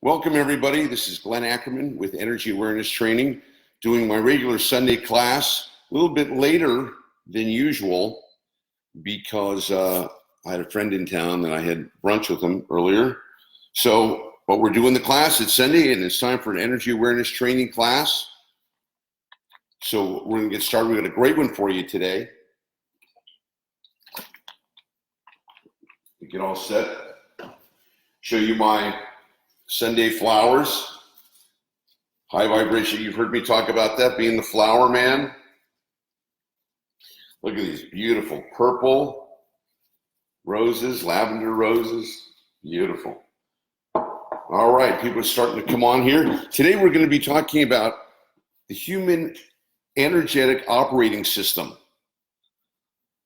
Welcome everybody. This is Glenn Ackerman with Energy Awareness Training, doing my regular Sunday class a little bit later than usual because I had a friend in town that I had brunch with him earlier. But we're doing the class. It's Sunday and it's time for an Energy Awareness Training class. So we're going to get started. We've got a great one for you today. Get all set. Show you my Sunday flowers. High vibration. You've heard me talk about that, being the flower man. Look at these beautiful purple roses, lavender roses. Beautiful. All right, people are starting to come on here. Today we're going to be talking about the human energetic operating system.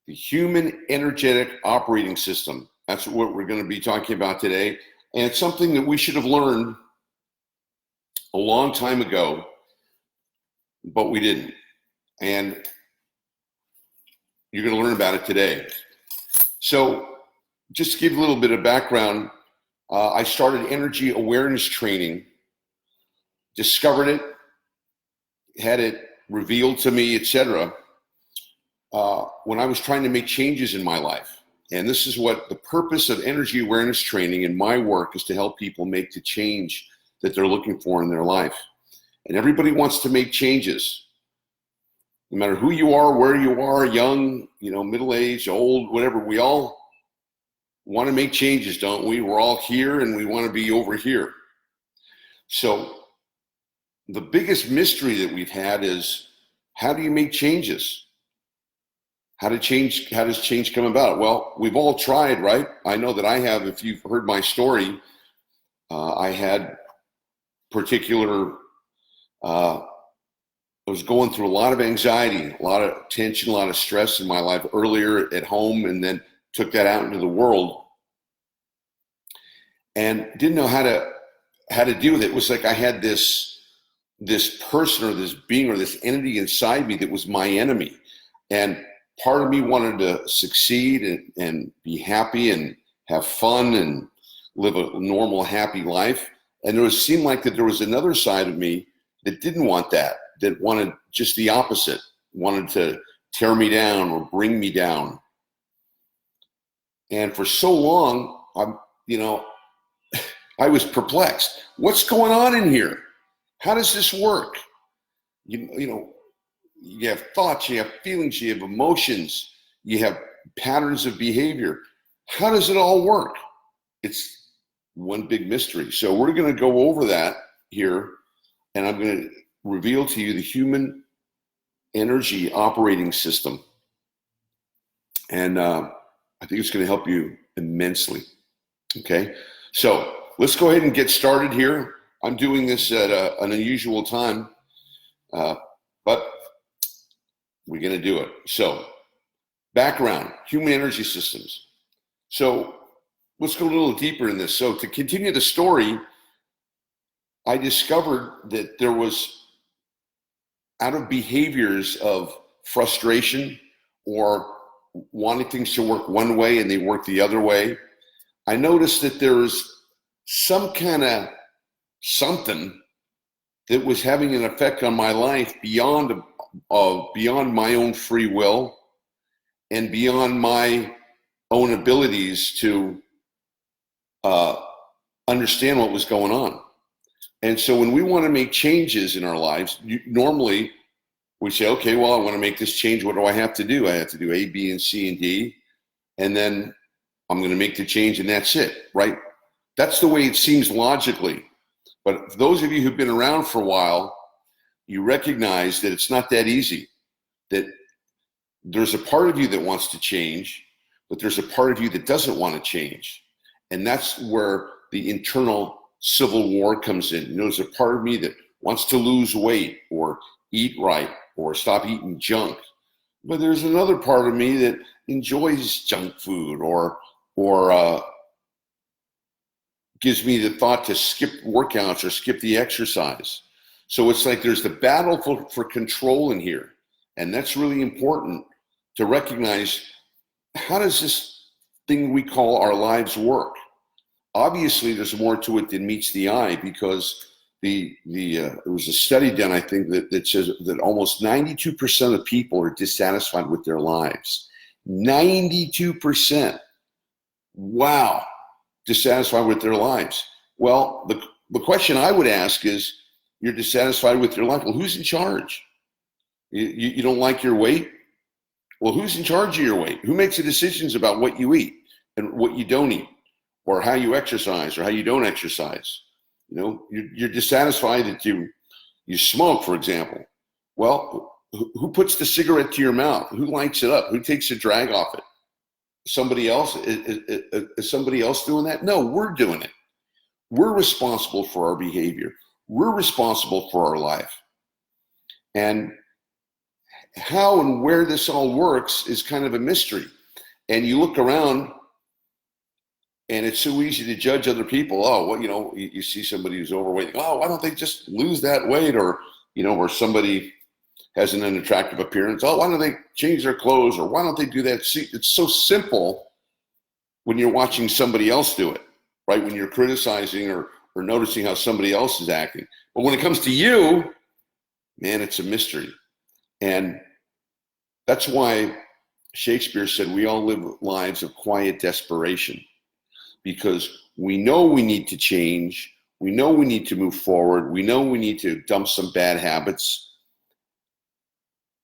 The human energetic operating system. That's what we're going to be talking about today. And it's something that we should have learned a long time ago, but we didn't. And you're going to learn about it today. So just to give you a little bit of background, I started energy awareness training, discovered it, had it revealed to me, etc., when I was trying to make changes in my life. And this is what the purpose of energy awareness training in my work is, to help people make the change that they're looking for in their life. And everybody wants to make changes. No matter who you are, where you are, young, middle-aged, old, whatever, we all want to make changes, don't we? We're all here and we want to be over here. So the biggest mystery that we've had is, how do you make changes? How does change come about? Well, we've all tried, right? I know that I have. If you've heard my story, I had I was going through a lot of anxiety, a lot of tension, a lot of stress in my life earlier at home, and then took that out into the world and didn't know how to deal with it. It was like I had this person or this being or this entity inside me that was my enemy. And part of me wanted to succeed and be happy and have fun and live a normal, happy life. And it seemed like that there was another side of me that didn't want that wanted just the opposite, wanted to tear me down or bring me down. And for so long, I was perplexed. What's going on in here? How does this work? You have thoughts, you have feelings, you have emotions, you have patterns of behavior. How does it all work? It's one big mystery. So we're going to go over that here, and I'm going to reveal to you the human energy operating system. And I think it's going to help you immensely. Okay, so let's go ahead and get started here. I'm doing this at an unusual time, but we're going to do it. So, background, human energy systems. So, let's go a little deeper in this. So, to continue the story, I discovered that there was, out of behaviors of frustration or wanting things to work one way and they work the other way, I noticed that there was some kind of something that was having an effect on my life beyond my own free will and beyond my own abilities to understand what was going on. And so when we want to make changes in our lives, normally we say, okay, well, I want to make this change. What do I have to do? I have to do A, B, and C, and D. And then I'm going to make the change and that's it, right? That's the way it seems logically. But for those of you who've been around for a while, you recognize that it's not that easy, that there's a part of you that wants to change, but there's a part of you that doesn't want to change. And that's where the internal civil war comes in. There's a part of me that wants to lose weight or eat right or stop eating junk. But there's another part of me that enjoys junk food or gives me the thought to skip workouts or skip the exercise. So it's like there's the battle for control in here. And that's really important to recognize. How does this thing we call our lives work? obviously there's more to it than meets the eye, because there was a study done, I think, that says that almost 92% of people are dissatisfied with their lives. 92%. Wow. Dissatisfied with their lives. Well, the question I would ask is, you're dissatisfied with your life. Well, who's in charge? You don't like your weight? Well, who's in charge of your weight? Who makes the decisions about what you eat and what you don't eat, or how you exercise or how you don't exercise? You know, you're dissatisfied that you smoke, for example. Well, who puts the cigarette to your mouth? Who lights it up? Who takes the drag off it? Somebody else? Is somebody else doing that? No, we're doing it. We're responsible for our behavior. We're responsible for our life. And how and where this all works is kind of a mystery. And you look around, and it's so easy to judge other people. Oh, well, you know, you see somebody who's overweight. Oh, why don't they just lose that weight? Or, you know, or somebody has an unattractive appearance. Oh, why don't they change their clothes? Or why don't they do that? See, it's so simple when you're watching somebody else do it, right? When you're criticizing or noticing how somebody else is acting. But when it comes to you, man, it's a mystery. And that's why Shakespeare said we all live lives of quiet desperation, because we know we need to change. We know we need to move forward. We know we need to dump some bad habits.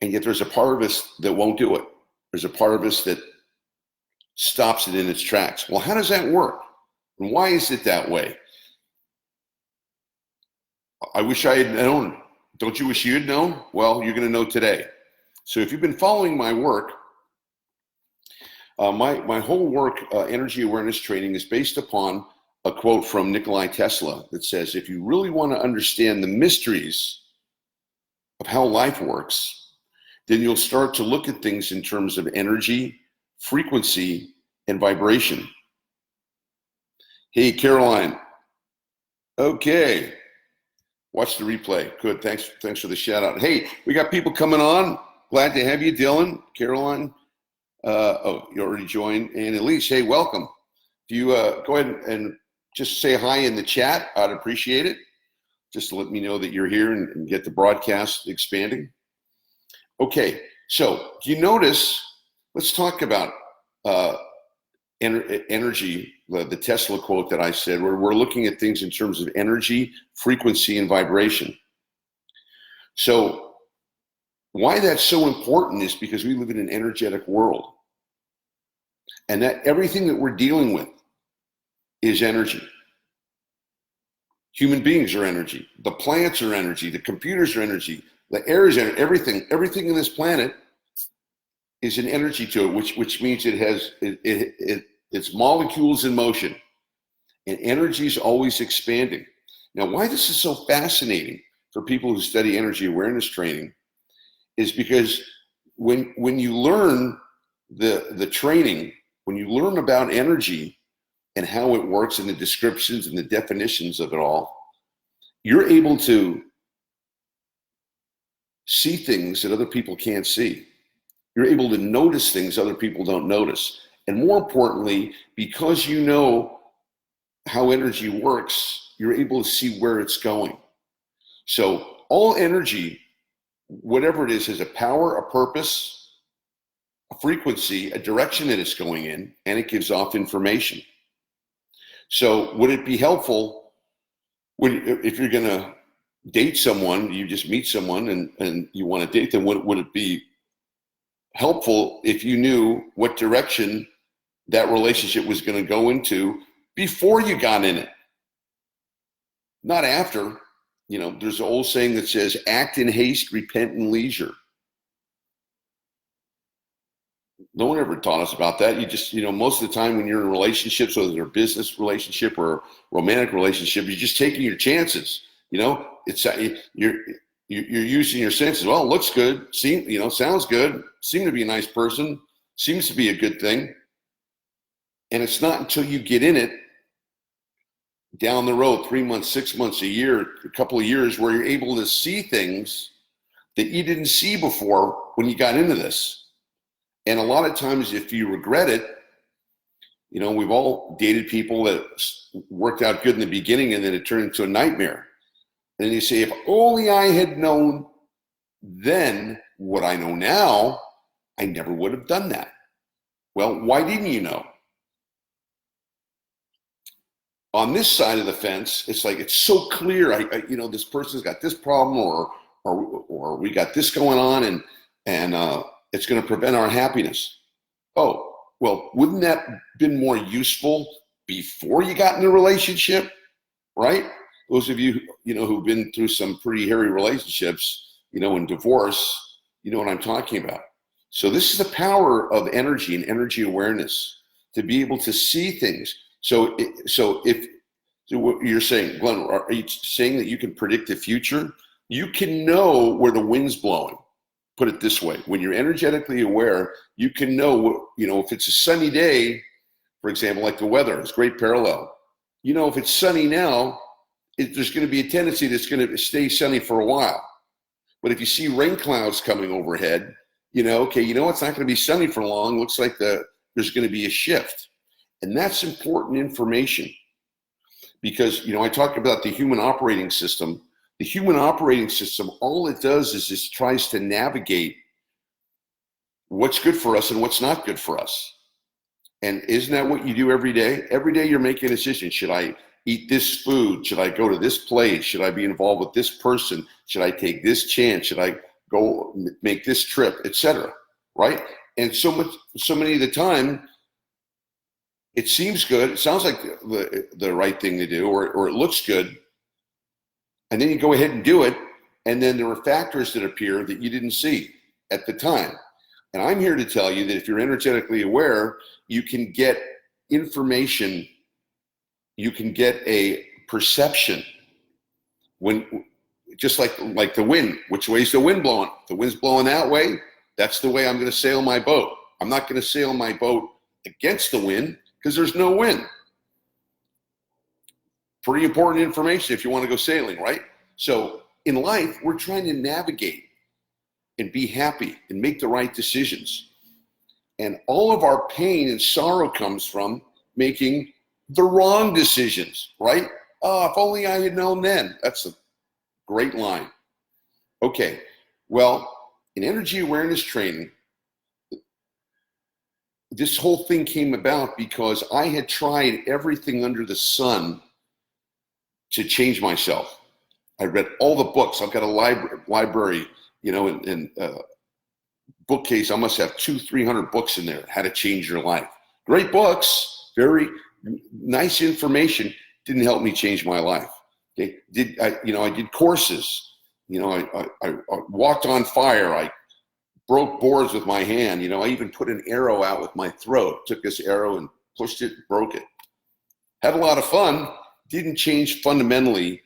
And yet there's a part of us that won't do it. There's a part of us that stops it in its tracks. Well, how does that work? And why is it that way? I wish I had known. Don't you wish you had known? Well, you're going to know today. So if you've been following my work, my whole work, energy awareness training, is based upon a quote from Nikola Tesla that says, if you really want to understand the mysteries of how life works, then you'll start to look at things in terms of energy, frequency, and vibration. Hey, Caroline. Okay. Watch the replay. Good. Thanks for the shout out. Hey, we got people coming on. Glad to have you, Dylan, Caroline. Oh, you already joined. And Elise, hey, welcome. If you go ahead and just say hi in the chat, I'd appreciate it. Just to let me know that you're here and get the broadcast expanding. Okay, so do you notice, let's talk about energy, the Tesla quote that I said, where we're looking at things in terms of energy, frequency, and vibration. So why that's so important is because we live in an energetic world, and that everything that we're dealing with is energy. Human beings are energy. The plants are energy. The computers are energy. The air is energy. Everything in this planet is an energy to it, which means it has its molecules in motion, and energy is always expanding. Now, why this is so fascinating for people who study energy awareness training is because when you learn the training, when you learn about energy and how it works and the descriptions and the definitions of it all, you're able to see things that other people can't see. You're able to notice things other people don't notice. And more importantly, because you know how energy works, you're able to see where it's going. So all energy, whatever it is, has a power, a purpose, a frequency, a direction that it's going in, and it gives off information. So would it be helpful if you're going to date someone, you just meet someone and you want to date them, would it be helpful if you knew what direction that relationship was going to go into before you got in it? Not after. You know, there's an old saying that says, act in haste, repent in leisure. No one ever taught us about that. You just, most of the time when you're in relationships, whether they're a business relationship or a romantic relationship, you're just taking your chances. It's you're using your senses. Well, it looks good. Sounds good. Seem to be a nice person. Seems to be a good thing. And it's not until you get in it down the road, 3 months, 6 months, a year, a couple of years, where you're able to see things that you didn't see before when you got into this. And a lot of times, if you regret it, We've all dated people that worked out good in the beginning and then it turned into a nightmare. And then you say, if only I had known then what I know now, I never would have done that. Well, why didn't you know? On this side of the fence, it's like, it's so clear. This person's got this problem, or we got this going on, and it's going to prevent our happiness. Oh, well, wouldn't that been more useful before you got in a relationship, right? Those of you, who've been through some pretty hairy relationships, and divorce, you know what I'm talking about. So this is the power of energy and energy awareness, to be able to see things. So what you're saying, Glenn, are you saying that you can predict the future? You can know where the wind's blowing. Put it this way: when you're energetically aware, you can know, if it's a sunny day, for example, like the weather, it's a great parallel. If it's sunny now, there's going to be a tendency that's going to stay sunny for a while. But if you see rain clouds coming overhead, it's not going to be sunny for long. Looks like there's going to be a shift. And that's important information, because, I talk about the human operating system. The human operating system, all it does is just tries to navigate what's good for us and what's not good for us. And isn't that what you do every day? Every day you're making a decision. Should I eat this food? Should I go to this place? Should I be involved with this person? Should I take this chance? Should I go make this trip, etc.? Right? And so many of the time, it seems good. It sounds like the right thing to do, or it looks good. And then you go ahead and do it. And then there are factors that appear that you didn't see at the time. And I'm here to tell you that if you're energetically aware, you can get information, you can get a perception. Just like the wind, which way's the wind blowing? If the wind's blowing that way, that's the way I'm going to sail my boat. I'm not going to sail my boat against the wind, because there's no wind. Pretty important information if you want to go sailing, right? So in life, we're trying to navigate and be happy and make the right decisions. And all of our pain and sorrow comes from making the wrong decisions, right? Oh, if only I had known then. That's a great line. Okay, well, in energy awareness training, this whole thing came about because I had tried everything under the sun to change myself. I read all the books. I've got a library, in bookcase. I must have 200-300 books in there. How to change your life. Great books, very nice information. Didn't help me change my life. Okay, I did courses. I walked on fire. I broke boards with my hand. I even put an arrow out with my throat. Took this arrow and pushed it, broke it. Had a lot of fun. Didn't change fundamentally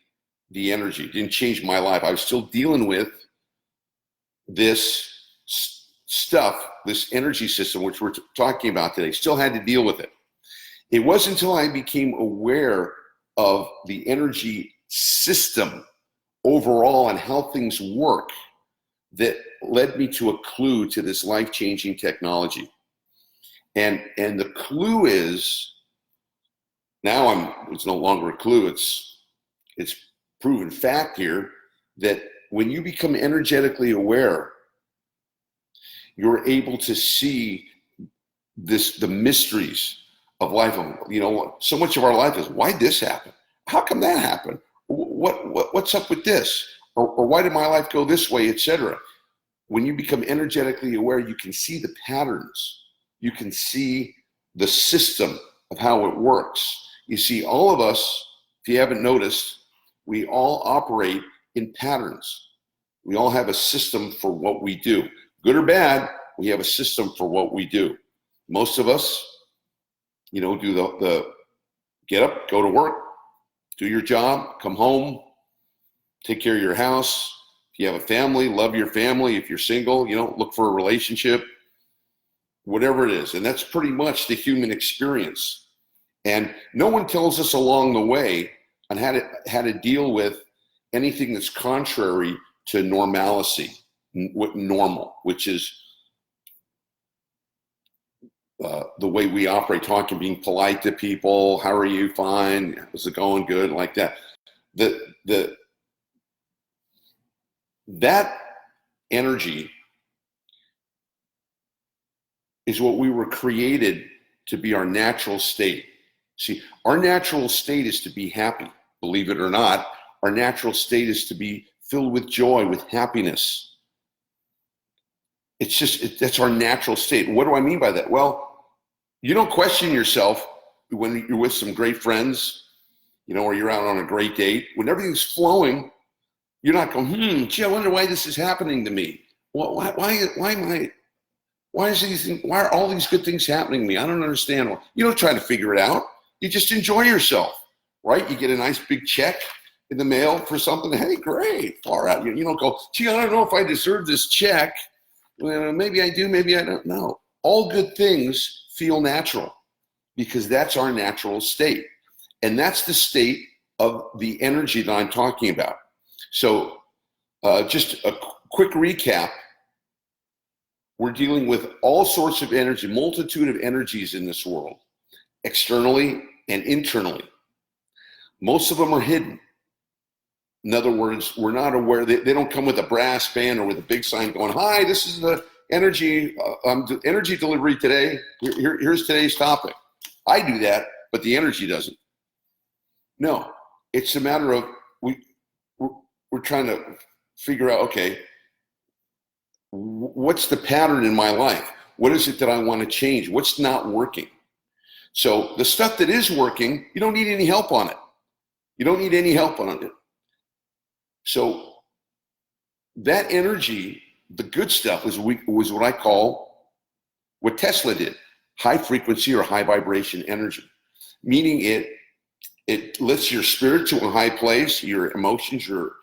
the energy. Didn't change my life. I was still dealing with this stuff, this energy system, which we're talking about today. Still had to deal with it. It wasn't until I became aware of the energy system overall and how things work that led me to a clue to this life-changing technology. And the clue is, it's no longer a clue, it's proven fact here, that when you become energetically aware, you're able to see the mysteries of life. So much of our life is, why'd this happen? How come that happened? What's up with this? Or why did my life go this way, etc. When you become energetically aware, you can see the patterns. You can see the system of how it works. You see, all of us, if you haven't noticed, we all operate in patterns. We all have a system for what we do. Good or bad, we have a system for what we do. Most of us, do the get up, go to work, do your job, come home, take care of your house. If you have a family, love your family. If you're single, look for a relationship, whatever it is. And that's pretty much the human experience. And no one tells us along the way on how to deal with anything that's contrary to normalcy, normal, which is the way we operate, talking, being polite to people. How are you? Fine. Is it going good? Like that. That energy is what we were created to be our natural state. See, our natural state is to be happy. Believe it or not, our natural state is to be filled with joy, with happiness. It's just, that's our natural state. What do I mean by that? Well, you don't question yourself when you're with some great friends, or you're out on a great date. When everything's flowing, you're not going, gee, I wonder why this is happening to me. Why are all these good things happening to me? I don't understand. Well, you don't try to figure it out. You just enjoy yourself, right? You get a nice big check in the mail for something. Hey, great, far out. You don't go, gee, I don't know if I deserve this check. Well, maybe I do, maybe I don't know. All good things feel natural because that's our natural state. And that's the state of the energy that I'm talking about. So just a quick recap. We're dealing with all sorts of energy, multitude of energies in this world, externally and internally. Most of them are hidden. In other words, we're not aware. They don't come with a brass band or with a big sign going, hi, this is the energy delivery today. Here's today's topic. I do that, but the energy doesn't. No, it's a matter of we're trying to figure out, okay, what's the pattern in my life? What is it that I want to change? What's not working? So the stuff that is working, you don't need any help on it. You don't need any help on it. So that energy, the good stuff, was what I call what Tesla did, high frequency or high vibration energy, meaning it lifts your spirit to a high place, your emotions, your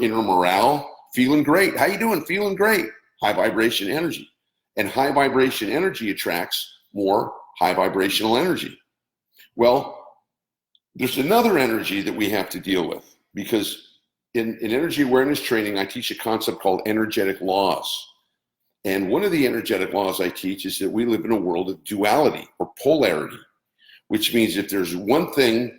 inner morale, feeling great. How you doing? Feeling great. High vibration energy. And high vibration energy attracts more high vibrational energy. Well, there's another energy that we have to deal with, because in energy awareness training, I teach a concept called energetic laws. And one of the energetic laws I teach is that we live in a world of duality or polarity, which means if there's one thing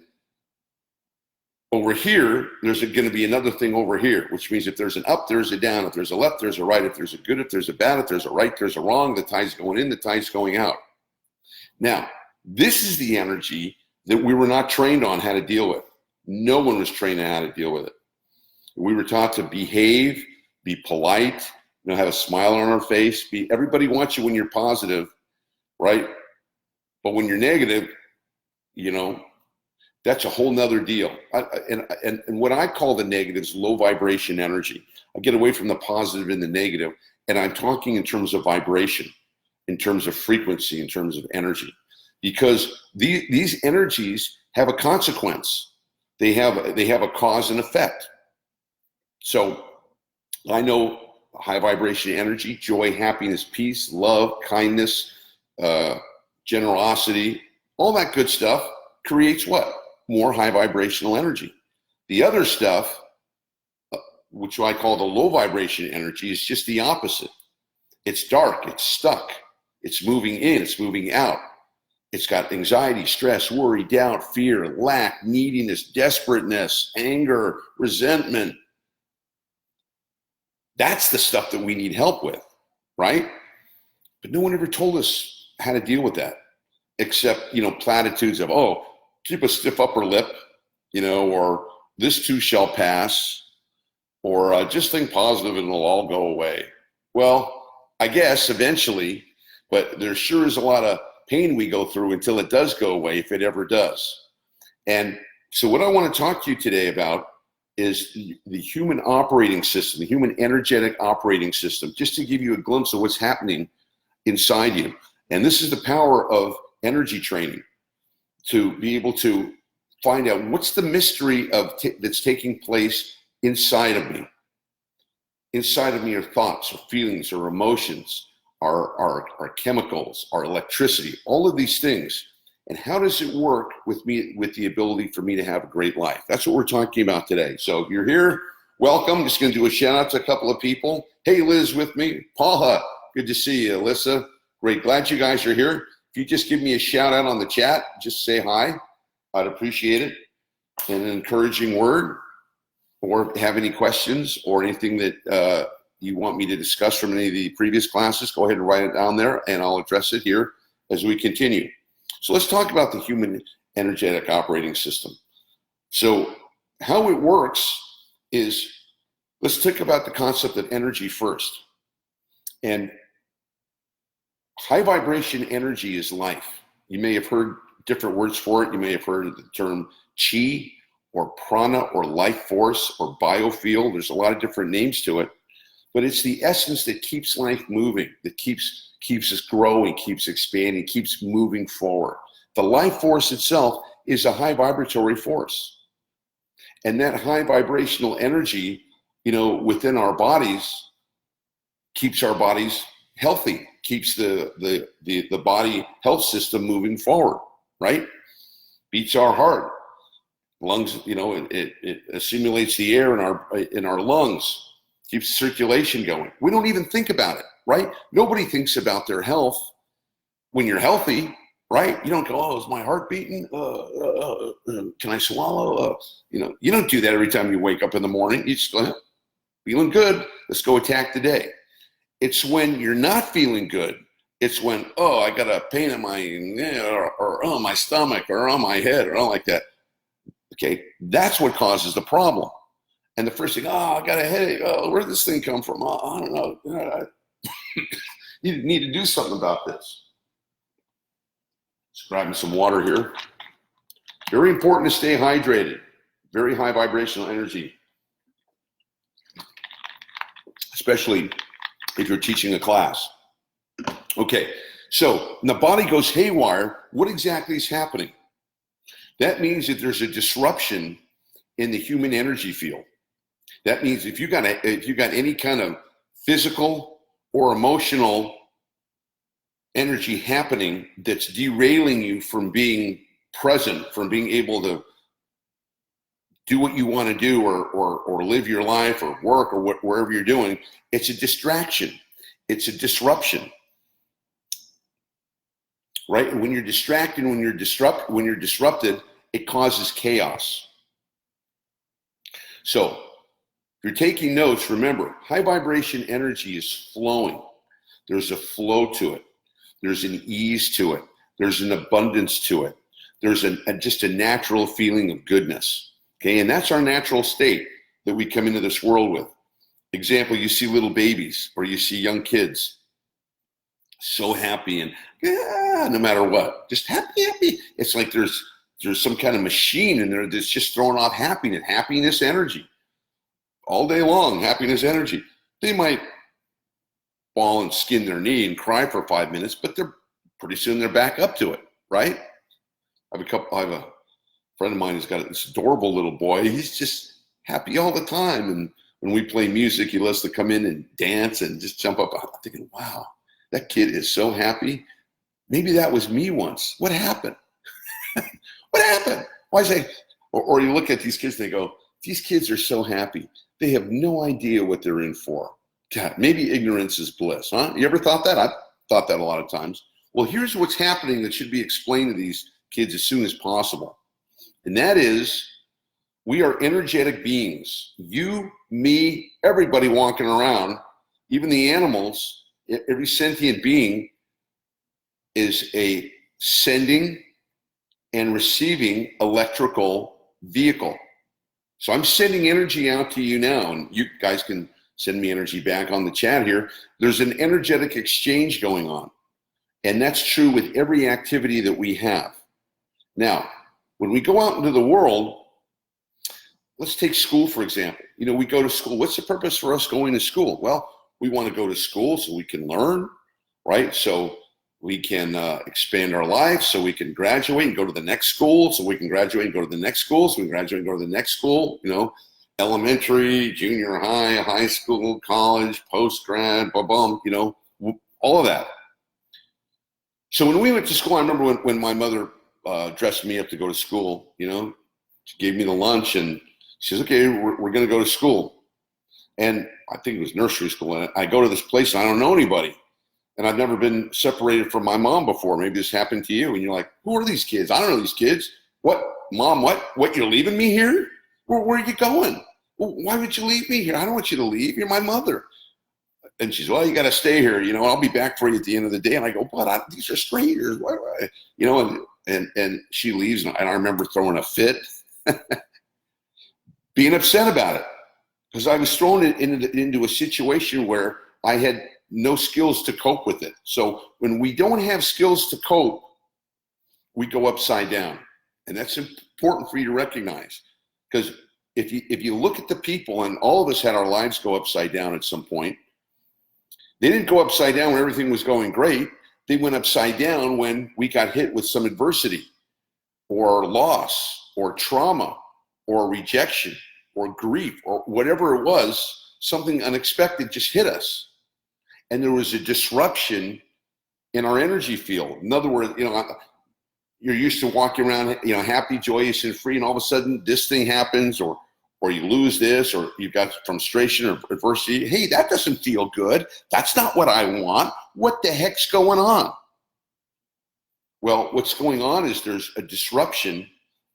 over here, there's going to be another thing over here, which means if there's an up, there's a down. If there's a left, there's a right. If there's a good, if there's a bad, if there's a right, there's a wrong. The tide's going in, the tide's going out. Now, this is the energy that we were not trained on how to deal with. No one was trained on how to deal with it. We were taught to behave, be polite, have a smile on our face. Everybody wants you when you're positive, right? But when you're negative, that's a whole nother deal. And what I call the negative is low vibration energy. I get away from the positive and the negative, and I'm talking in terms of vibration, in terms of frequency, in terms of energy, because these energies have a consequence. They have a cause and effect. So I know high vibration energy, joy, happiness, peace, love, kindness, generosity, all that good stuff creates what? More high vibrational energy. The other stuff, which I call the low vibration energy, is just the opposite. It's dark, it's stuck, it's moving in, it's moving out. It's got anxiety, stress, worry, doubt, fear, lack, neediness, desperateness, anger, resentment. That's the stuff that we need help with, right? But no one ever told us how to deal with that, except, platitudes of, oh, keep a stiff upper lip, or this too shall pass, or just think positive and it'll all go away. Well, I guess eventually, but there sure is a lot of pain we go through until it does go away, if it ever does. And so what I want to talk to you today about is the human operating system, the human energetic operating system, just to give you a glimpse of what's happening inside you. And this is the power of energy training, to be able to find out what's the mystery of that's taking place inside of me. Inside of me are thoughts or feelings or emotions, our chemicals, our electricity, all of these things. And how does it work with me, with the ability for me to have a great life? That's what we're talking about today. So if you're here, welcome. Just going to do a shout out to a couple of people. Hey, Liz with me. Paula, good to see you. Alyssa, great. Glad you guys are here. If you just give me a shout out on the chat, just say hi. I'd appreciate it. And an encouraging word, or have any questions or anything that you want me to discuss from any of the previous classes, go ahead and write it down there and I'll address it here as we continue. So let's talk about the human energetic operating system. So how it works is, let's think about the concept of energy first. And high vibration energy is life. You may have heard different words for it. You may have heard of the term chi or prana or life force or biofield. There's a lot of different names to it, but it's the essence that keeps life moving, that keeps us growing, keeps expanding, keeps moving forward. The life force itself is a high vibratory force. And that high vibrational energy, within our bodies, keeps our bodies healthy, keeps the body health system moving forward, right? Beats our heart. Lungs, it assimilates the air in our lungs, keeps circulation going. We don't even think about it, right? Nobody thinks about their health when you're healthy, right? You don't go, oh, is my heart beating? Can I swallow? You don't do that every time you wake up in the morning. You just go, feeling good, let's go attack the day. It's when you're not feeling good. It's when, oh, I got a pain in my, or oh, my stomach, or on my head, or all like that. Okay, that's what causes the problem. And the first thing, oh, I got a headache. Oh, where did this thing come from? Oh, I don't know. You need to do something about this. Just grabbing some water here. Very important to stay hydrated. Very high vibrational energy, especially if you're teaching a class. Okay, so when the body goes haywire, what exactly is happening? That means that there's a disruption in the human energy field. That means if you got any kind of physical or emotional energy happening that's derailing you from being present, from being able to do what you want to do or live your life or work or wherever you're doing, it's a distraction. It's a disruption. Right? And when you're distracted, when you're disrupted, it causes chaos. So if you're taking notes, remember, high vibration energy is flowing. There's a flow to it. There's an ease to it. There's an abundance to it. There's just a natural feeling of goodness. Okay, and that's our natural state that we come into this world with. Example, you see little babies or you see young kids so happy and no matter what, just happy. It's like there's some kind of machine in there that's just throwing off happiness energy all day long, happiness energy. They might fall and skin their knee and cry for 5 minutes, but pretty soon they're back up to it, right? I have a friend of mine who's got this adorable little boy. He's just happy all the time, and when we play music, he loves to come in and dance and just jump up. I'm thinking, wow, that kid is so happy. Maybe that was me once. What happened? What happened? Why is that? Or you look at these kids and they go, these kids are so happy. They have no idea what they're in for. God, maybe ignorance is bliss, huh? You ever thought that? I've thought that a lot of times. Well, here's what's happening that should be explained to these kids as soon as possible. And that is, we are energetic beings. You, me, everybody walking around, even the animals, every sentient being is a sending and receiving electrical vehicle. So I'm sending energy out to you now, and you guys can send me energy back on the chat here. There's an energetic exchange going on, and that's true with every activity that we have. Now, when we go out into the world, let's take school, for example. We go to school. What's the purpose for us going to school? Well, we want to go to school so we can learn, right? So we can expand our life, so we can graduate and go to the next school, so we can graduate and go to the next school, so we can graduate and go to the next school, elementary, junior high, high school, college, post-grad, all of that. So when we went to school, I remember when my mother dressed me up to go to school, she gave me the lunch and she says, okay, we're going to go to school. And I think it was nursery school. And I go to this place and I don't know anybody. And I've never been separated from my mom before. Maybe this happened to you. And you're like, who are these kids? I don't know these kids. What, Mom, what, you're leaving me here? Where are you going? Well, why would you leave me here? I don't want you to leave. You're my mother. And she's, well, you got to stay here. I'll be back for you at the end of the day. And I go, but these are strangers. Why? And she leaves. And I remember throwing a fit, being upset about it, because I was thrown into a situation where I had no skills to cope with it. So when we don't have skills to cope, we go upside down. And that's important for you to recognize, because if you look at the people, and all of us had our lives go upside down at some point. They didn't go upside down when everything was going great. They went upside down when we got hit with some adversity or loss or trauma or rejection or grief or whatever it was. Something unexpected just hit us. And there was a disruption in our energy field. In other words, you're used to walking around, happy, joyous, and free, and all of a sudden this thing happens, or you lose this, or you've got frustration or adversity. Hey, that doesn't feel good. That's not what I want. What the heck's going on? Well, what's going on is there's a disruption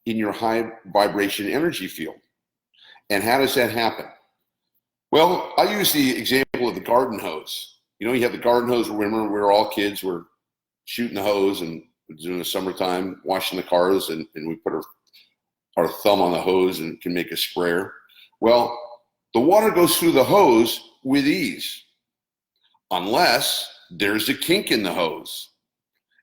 in your high vibration energy field. And how does that happen? Well, I use the example of the garden hose. You have the garden hose. Remember, we were all kids. We're shooting the hose, and during the summertime, washing the cars, and we put our thumb on the hose and can make a sprayer. Well, the water goes through the hose with ease, unless there's a kink in the hose.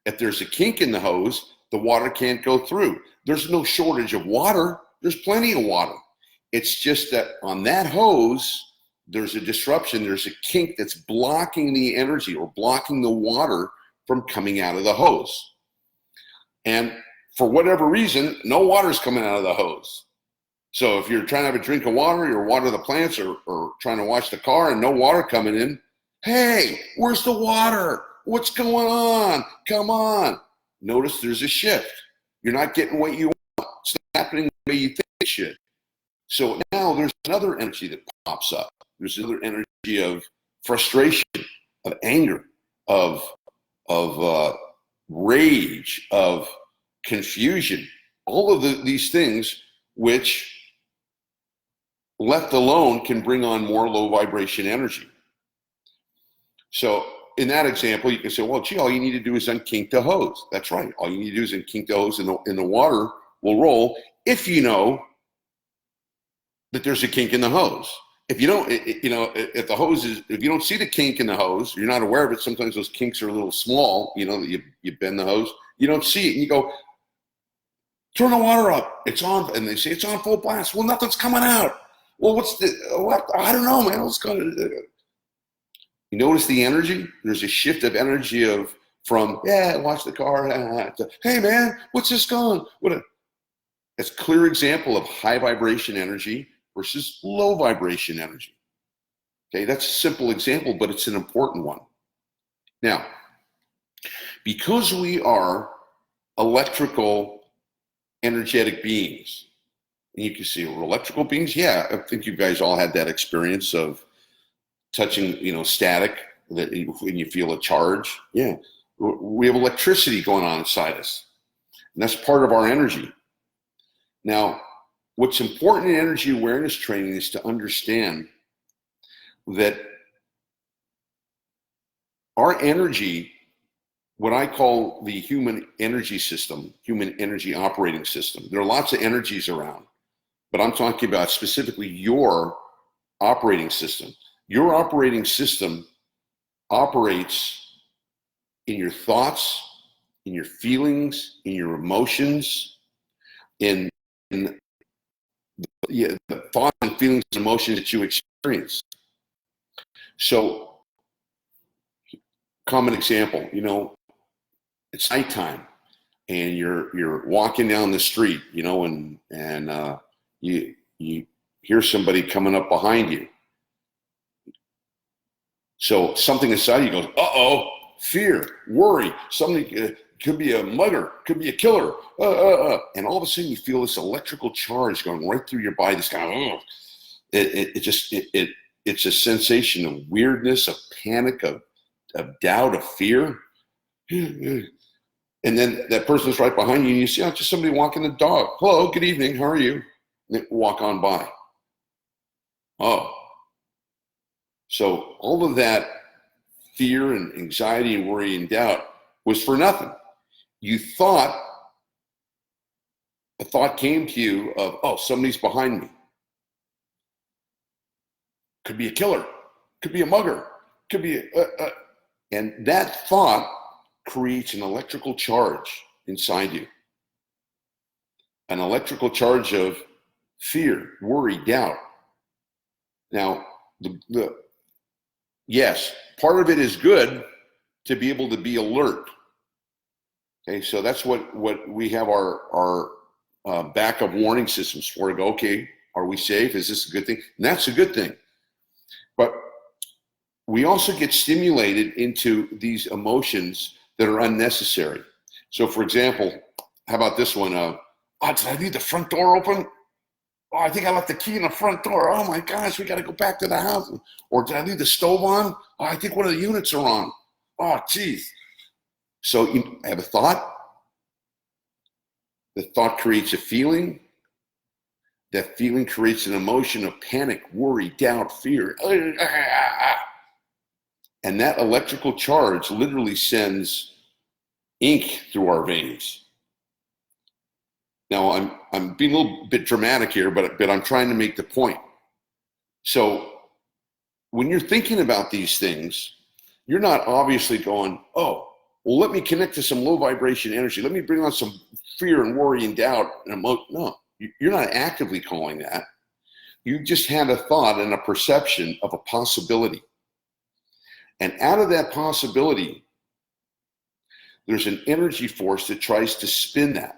If there's a kink in the hose, the water can't go through. There's no shortage of water. There's plenty of water. It's just that on that hose, there's a disruption. There's a kink that's blocking the energy or blocking the water from coming out of the hose. And for whatever reason, no water's coming out of the hose. So if you're trying to have a drink of water, you're watering the plants, or trying to wash the car and no water coming in, hey, where's the water? What's going on? Come on. Notice there's a shift. You're not getting what you want. It's not happening the way you think it should. So now there's another energy that pops up. There's another energy of frustration, of anger, of rage, of confusion, all of these things which, left alone, can bring on more low vibration energy. So in that example, you can say, well, gee, all you need to do is unkink the hose. That's right. All you need to do is unkink the hose, and the water will roll if you know that there's a kink in the hose. If you don't, if the hose is, if you don't see the kink in the hose, you're not aware of it. Sometimes those kinks are a little small, that you bend the hose, you don't see it. And you go, turn the water up. It's on. And they say, it's on full blast. Well, nothing's coming out. Well, I don't know, man. What's going on? You notice the energy? There's a shift of energy from, watch the car, to, hey, man, what's this going? It's a clear example of high vibration energy versus low vibration energy. Okay, that's a simple example, but it's an important one. Now, because we are electrical, energetic beings, and you can see we're electrical beings. Yeah, I think you guys all had that experience of touching, static, that when you feel a charge. Yeah, we have electricity going on inside us, and that's part of our energy. Now, what's important in energy awareness training is to understand that our energy, what I call the human energy system, human energy operating system, there are lots of energies around, but I'm talking about specifically your operating system. Your operating system operates in your thoughts, in your feelings, in your emotions, in the thoughts and feelings and emotions that you experience. So, common example, it's nighttime and you're walking down the street, and you hear somebody coming up behind you. So something inside you goes, uh-oh, fear, worry, something could be a mugger, could be a killer, and all of a sudden you feel this electrical charge going right through your body. This kind of, it's a sensation of weirdness, of panic, of of doubt, of fear. And then that person's right behind you and you see, oh, just somebody walking the dog. Hello, good evening, how are you? And they walk on by. Oh. So all of that fear and anxiety and worry and doubt was for nothing. You thought, a thought came to you of, oh, somebody's behind me. Could be a killer, could be a mugger, could be and that thought creates an electrical charge inside you. An electrical charge of fear, worry, doubt. Now, yes, part of it is good to be able to be alert. Okay, so that's what we have our backup warning systems for, to go, okay, are we safe? Is this a good thing? And that's a good thing. But we also get stimulated into these emotions that are unnecessary. So for example, how about this one? Oh, did I leave the front door open? Oh, I think I left the key in the front door. Oh my gosh, we got to go back to the house. Or did I leave the stove on? Oh, I think one of the units are on. Oh, geez. So you have a thought. The thought creates a feeling. That feeling creates an emotion of panic, worry, doubt, fear. And that electrical charge literally sends ink through our veins. Now, I'm being a little bit dramatic here, but I'm trying to make the point. So when you're thinking about these things, you're not obviously going, oh, well, let me connect to some low vibration energy. Let me bring on some fear and worry and doubt and emotion. No, you're not actively calling that. You just had a thought and a perception of a possibility. And out of that possibility, there's an energy force that tries to spin that.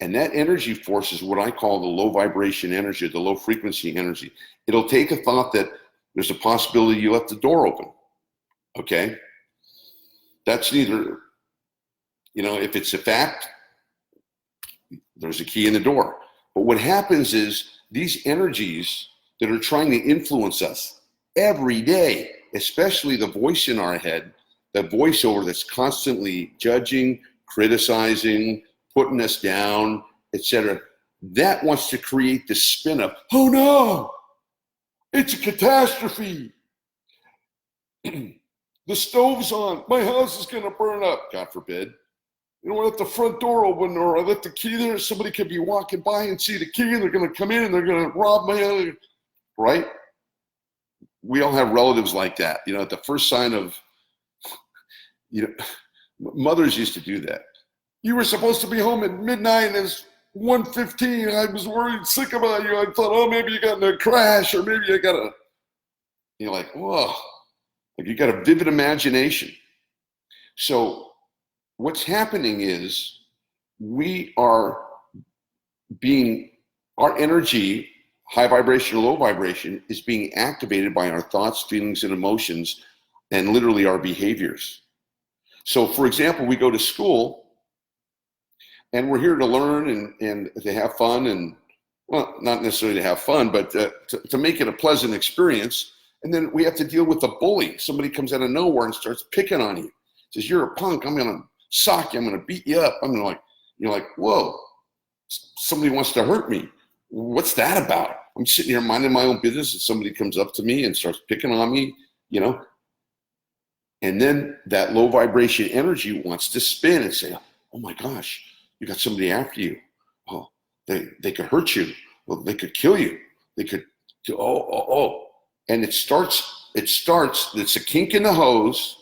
And that energy force is what I call the low vibration energy, the low frequency energy. It'll take a thought that there's a possibility you left the door open. Okay? That's neither, if it's a fact, there's a key in the door. But what happens is these energies that are trying to influence us every day, especially the voice in our head, the voiceover that's constantly judging, criticizing, putting us down, etc., that wants to create the spin of, oh no, it's a catastrophe. The stove's on, my house is gonna burn up, God forbid. I left the front door open, or I left the key there, somebody could be walking by and see the key and they're gonna come in and they're gonna rob my house, right? We all have relatives like that. At the first sign of, mothers used to do that. You were supposed to be home at midnight and it's 1:15. I was worried sick about you. I thought, oh, maybe you got in a crash, or maybe you got like, whoa, like you got a vivid imagination. So what's happening is our energy, high vibration or low vibration, is being activated by our thoughts, feelings, and emotions, and literally our behaviors. So for example, we go to school and we're here to learn and to have fun, and well, not necessarily to have fun, but to make it a pleasant experience. And then we have to deal with a bully. Somebody comes out of nowhere and starts picking on you. Says, you're a punk, I'm gonna sock you, I'm gonna beat you up. I'm gonna you're like, whoa, somebody wants to hurt me. What's that about? I'm sitting here minding my own business and somebody comes up to me and starts picking on me, And then that low vibration energy wants to spin and say, oh my gosh, you got somebody after you. Oh, they could hurt you. Well, they could kill you. They could, And it starts, it's a kink in the hose,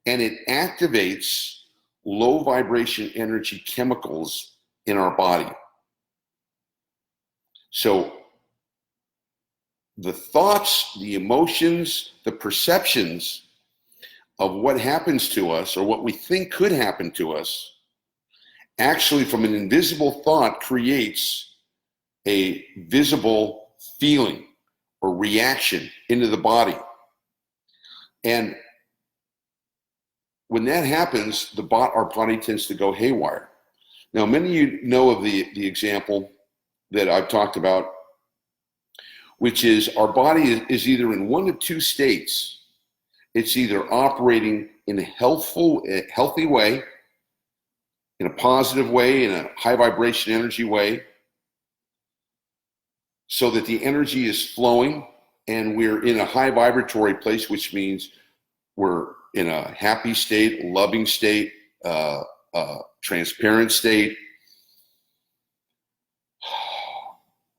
and it activates low vibration energy chemicals in our body. So the thoughts, the emotions, the perceptions of what happens to us or what we think could happen to us actually, from an invisible thought, creates a visible feeling or reaction into the body. And when that happens, our body tends to go haywire. Now, many of you know of the example that I've talked about, which is our body is either in one of two states. It's either operating in a healthy way, in a positive way, in a high vibration energy way, so that the energy is flowing and we're in a high vibratory place, which means we're in a happy state, loving state, transparent state.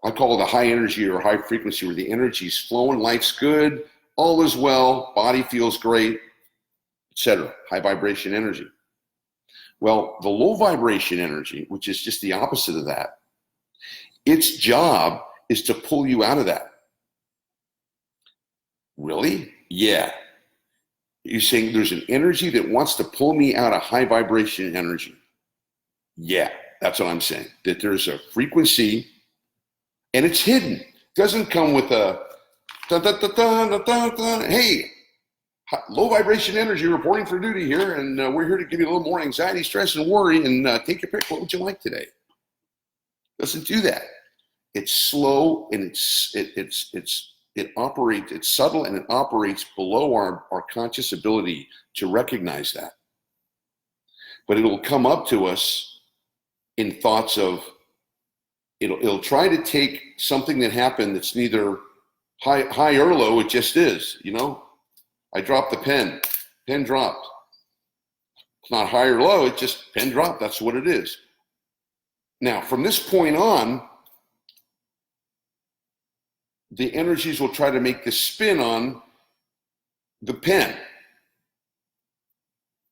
I call it a high energy or high frequency, where the energy's flowing, life's good, all is well, body feels great, etc. High vibration energy. Well, the low vibration energy, which is just the opposite of that, its job is to pull you out of that. Really? Yeah. You're saying there's an energy that wants to pull me out of high vibration energy. Yeah, that's what I'm saying. That there's a frequency, and it's hidden. It doesn't come with a hey, low vibration energy reporting for duty here, and we're here to give you a little more anxiety, stress, and worry, and take your pick. What would you like today? Doesn't do that. It's slow, and it operates, it's subtle, and it operates below our conscious ability to recognize that. But it'll come up to us in thoughts of, it'll try to take something that happened that's neither high or low, it just is, you know? I dropped the pen dropped. It's not high or low, it just pen dropped, that's what it is. Now, from this point on, the energies will try to make the spin on the pen.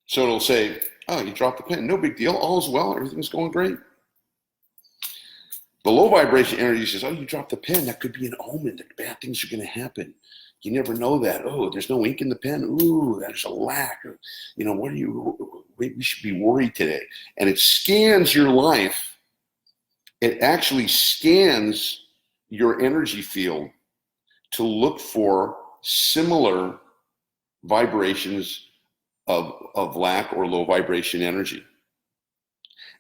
So it'll say, oh, you dropped the pen, no big deal, all's well, everything's going great. The low vibration energy says, oh, you dropped the pen, that could be an omen, that bad things are gonna happen. You never know that. Oh, there's no ink in the pen. Ooh, there's a lack. You know, we should be worried today. And it scans your life. It actually scans your energy field to look for similar vibrations of lack or low vibration energy.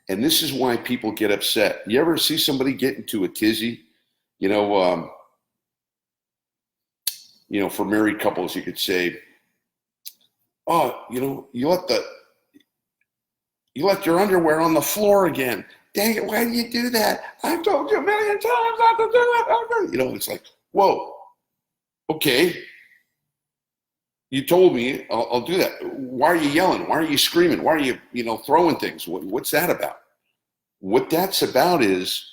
And this is why people get upset. You ever see somebody get into a tizzy? You know, for married couples, you could say, oh, you know, you left your underwear on the floor again. Dang it, why do you do that? I've told you a million times not to do it. You know, it's like, whoa, okay. You told me I'll do that. Why are you yelling? Why are you screaming? Why are you, throwing things? What's that about? What that's about is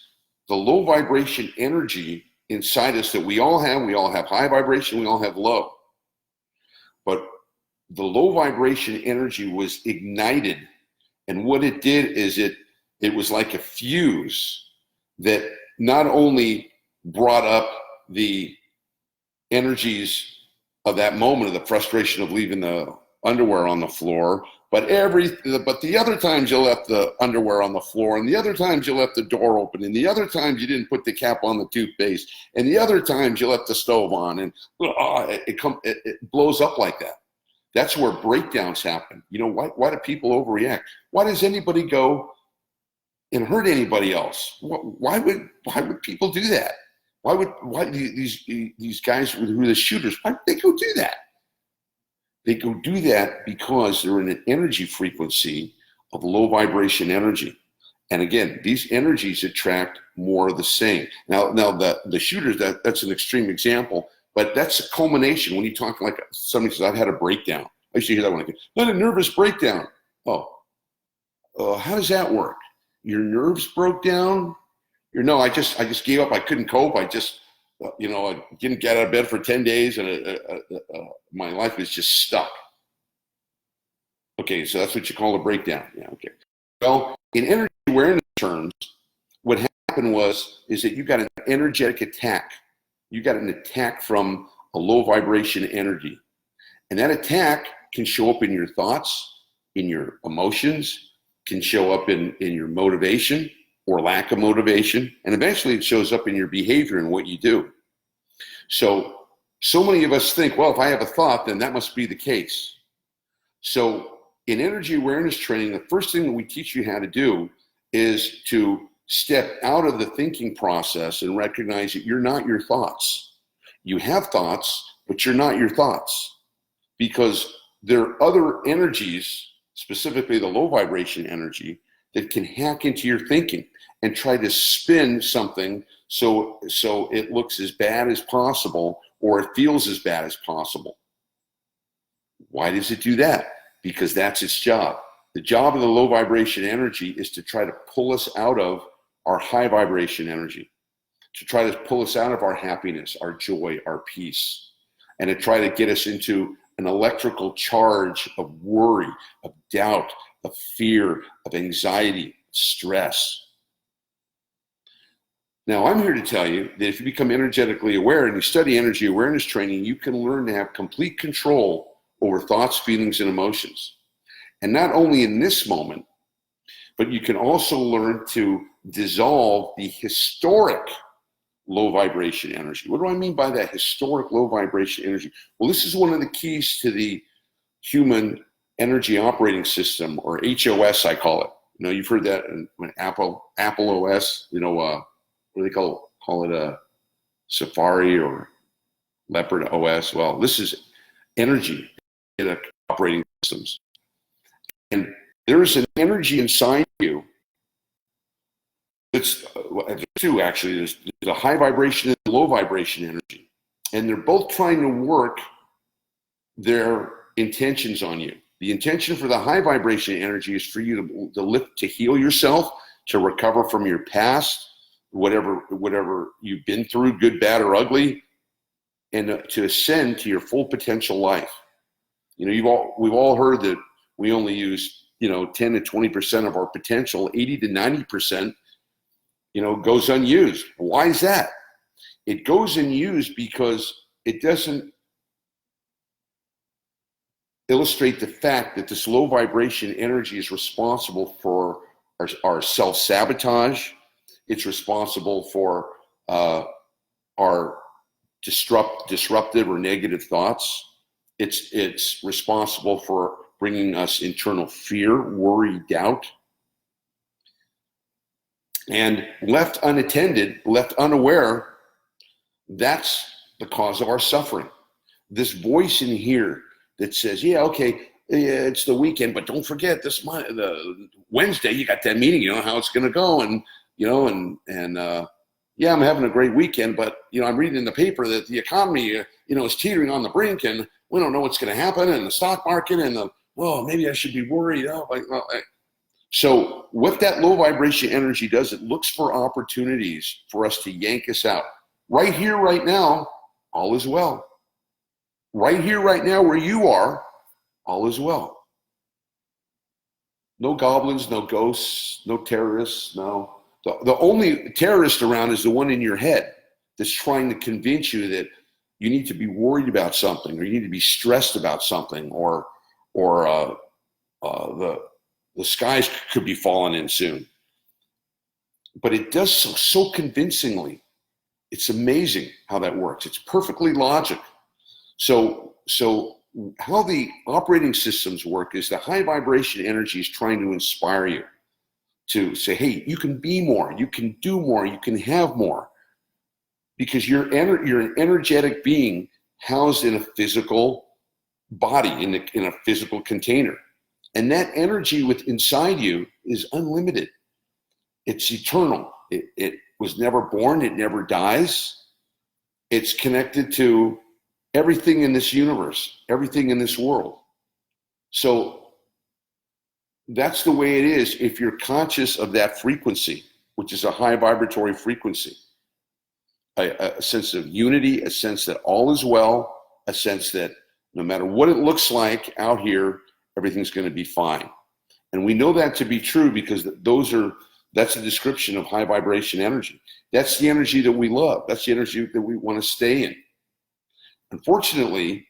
the low vibration energy inside us that we all have. We all have high vibration, we all have low. But the low vibration energy was ignited. And what it did is it was like a fuse that not only brought up the energies of that moment of the frustration of leaving the underwear on the floor, but the other times you left the underwear on the floor, and the other times you left the door open, and the other times you didn't put the cap on the toothpaste, and the other times you left the stove on, and it blows up like that. That's where breakdowns happen. Why do people overreact? Why does anybody go and hurt anybody else? Why would people do that? Why do these guys who are the shooters, why would they go do that? They go do that because they're in an energy frequency of low vibration energy. And again, these energies attract more of the same. Now the shooters, that's an extreme example, but that's a culmination. When you talk like somebody says, I've had a breakdown. I used to hear that when I get, not a nervous breakdown. Oh, how does that work? Your nerves broke down? I just gave up. I couldn't cope. I just, I didn't get out of bed for 10 days and my life was just stuck. Okay, so that's what you call a breakdown. Yeah, okay. Well, in energy awareness terms, what happened is that you got an energetic attack. You got an attack from a low vibration energy. And that attack can show up in your thoughts, in your emotions, can show up in your motivation or lack of motivation, and eventually it shows up in your behavior and what you do. So many of us think, well, if I have a thought, then that must be the case. So in energy awareness training, the first thing that we teach you how to do is to step out of the thinking process and recognize that you're not your thoughts. You have thoughts, but you're not your thoughts. because there are other energies, specifically the low vibration energy, that can hack into your thinking and try to spin something so it looks as bad as possible, or it feels as bad as possible. Why does it do that? Because that's its job. The job of the low vibration energy is to try to pull us out of our high vibration energy, to try to pull us out of our happiness, our joy, our peace, and to try to get us into an electrical charge of worry, of doubt, of fear, of anxiety, stress. Now, I'm here to tell you that if you become energetically aware and you study energy awareness training, you can learn to have complete control over thoughts, feelings, and emotions. And not only in this moment, but you can also learn to dissolve the historic low vibration energy. What do I mean by that historic low vibration energy? Well, this is one of the keys to the human energy operating system, or HOS, I call it. You know, you've heard that when Apple OS, you know, what do they call it a Safari or Leopard OS? Well, this is energy operating systems. And there's an energy inside you. It's two, actually. There's a high vibration and a low vibration energy. And they're both trying to work their intentions on you. The intention for the high vibration energy is for you to lift, to heal yourself, to recover from your past, whatever you've been through, good, bad, or ugly, and to ascend to your full potential life. You know, we've all heard that we only use, 10 to 20% of our potential. 80 to 90%, goes unused. Why is that? It goes unused because it doesn't illustrate the fact that this low vibration energy is responsible for our self-sabotage. It's responsible for our disruptive or negative thoughts. It's responsible for bringing us internal fear, worry, doubt. And left unattended, left unaware, that's the cause of our suffering. This voice in here that says, yeah, okay, it's the weekend, but don't forget the Wednesday, you got that meeting, you know how it's going to go. And, yeah, I'm having a great weekend, but, I'm reading in the paper that the economy, is teetering on the brink, and we don't know what's going to happen, and the stock market, and maybe I should be worried. So what that low vibration energy does, it looks for opportunities for us to yank us out. Right here, right now, all is well. Right here, right now, where you are, all is well. No goblins, no ghosts, no terrorists, no. The only terrorist around is the one in your head that's trying to convince you that you need to be worried about something, or you need to be stressed about something, or the skies could be falling in soon. But it does so convincingly. It's amazing how that works. It's perfectly logical. So how the operating systems work is the high vibration energy is trying to inspire you to say, hey, you can be more, you can do more, you can have more. Because you're an energetic being housed in a physical body, in a physical container. And that energy inside you is unlimited. It's eternal. It was never born. It never dies. It's connected to everything in this universe, everything in this world. So that's the way it is if you're conscious of that frequency, which is a high vibratory frequency. A sense of unity, a sense that all is well, a sense that no matter what it looks like out here, everything's going to be fine. And we know that to be true because that's a description of high vibration energy. That's the energy that we love. That's the energy that we want to stay in. Unfortunately,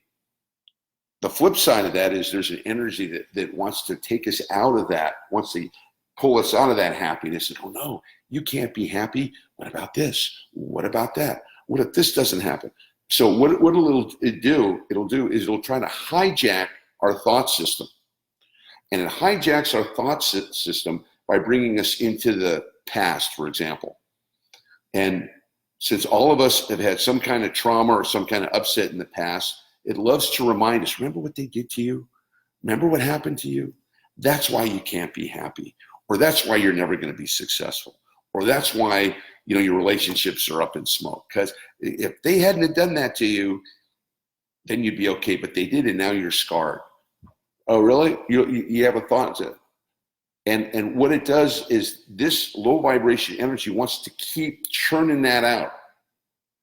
the flip side of that is there's an energy that wants to take us out of that, wants to pull us out of that happiness and go, no, you can't be happy. What about this? What about that? What if this doesn't happen? So what it'll do is it'll try to hijack our thought system. And it hijacks our thought system by bringing us into the past, for example. And since all of us have had some kind of trauma or some kind of upset in the past, It loves to remind us, remember what they did to you? Remember what happened to you? That's why you can't be happy, or that's why you're never going to be successful, or that's why, your relationships are up in smoke. Because if they hadn't have done that to you, then you'd be okay, but they did, and now you're scarred. Oh, really? You have a thought to it. And what it does is this low vibration energy wants to keep churning that out,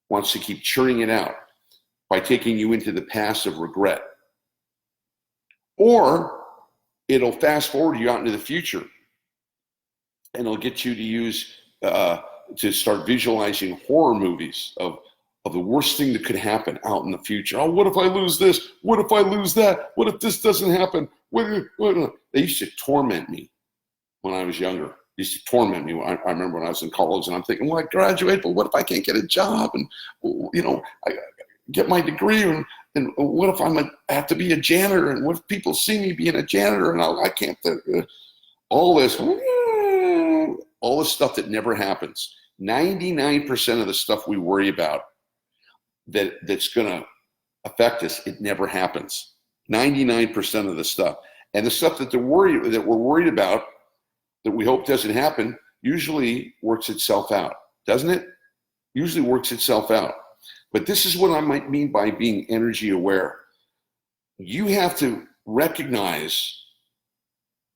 wants to keep churning it out by taking you into the past of regret. Or it'll fast forward you out into the future, and it'll get you to use, to start visualizing horror movies of the worst thing that could happen out in the future. Oh, what if I lose this? What if I lose that? What if this doesn't happen? They used to torment me when I was younger. They used to torment me. I remember when I was in college, and I'm thinking, well, I graduate, but what if I can't get a job? And, I get my degree, and what if I have to be a janitor? And what if people see me being a janitor, and I can't, all this stuff that never happens. 99% of the stuff we worry about that's going to affect us, it never happens. 99% of the stuff. And the stuff that we're worried about, that we hope doesn't happen, usually works itself out, doesn't it? Usually works itself out. But this is what I might mean by being energy aware. You have to recognize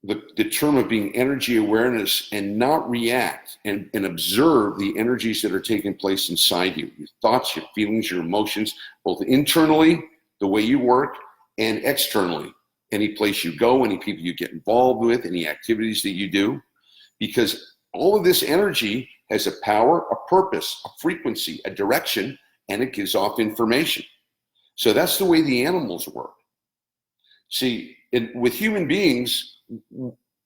the term of being energy awareness and not react, and observe the energies that are taking place inside you, your thoughts, your feelings, your emotions, both internally, the way you work, and externally, any place you go, any people you get involved with, any activities that you do, because all of this energy has a power, a purpose, a frequency, a direction, and it gives off information. So that's the way the animals work. See, with human beings,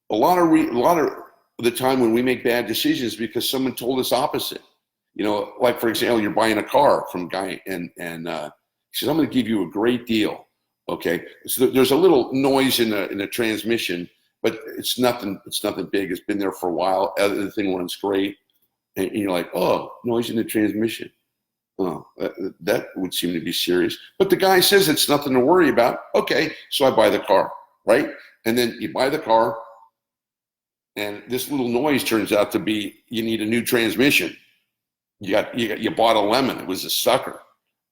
a lot of the time when we make bad decisions because someone told us opposite. Like, for example, you're buying a car from a guy, and he says, I'm going to give you a great deal. Okay, so there's a little noise in the transmission, but it's nothing big. It's been there for a while. The thing runs great, and you're like, oh, noise in the transmission. Oh, that would seem to be serious. But the guy says it's nothing to worry about. Okay, so I buy the car, right? And then you buy the car, and this little noise turns out to be you need a new transmission. You bought a lemon. It was a sucker,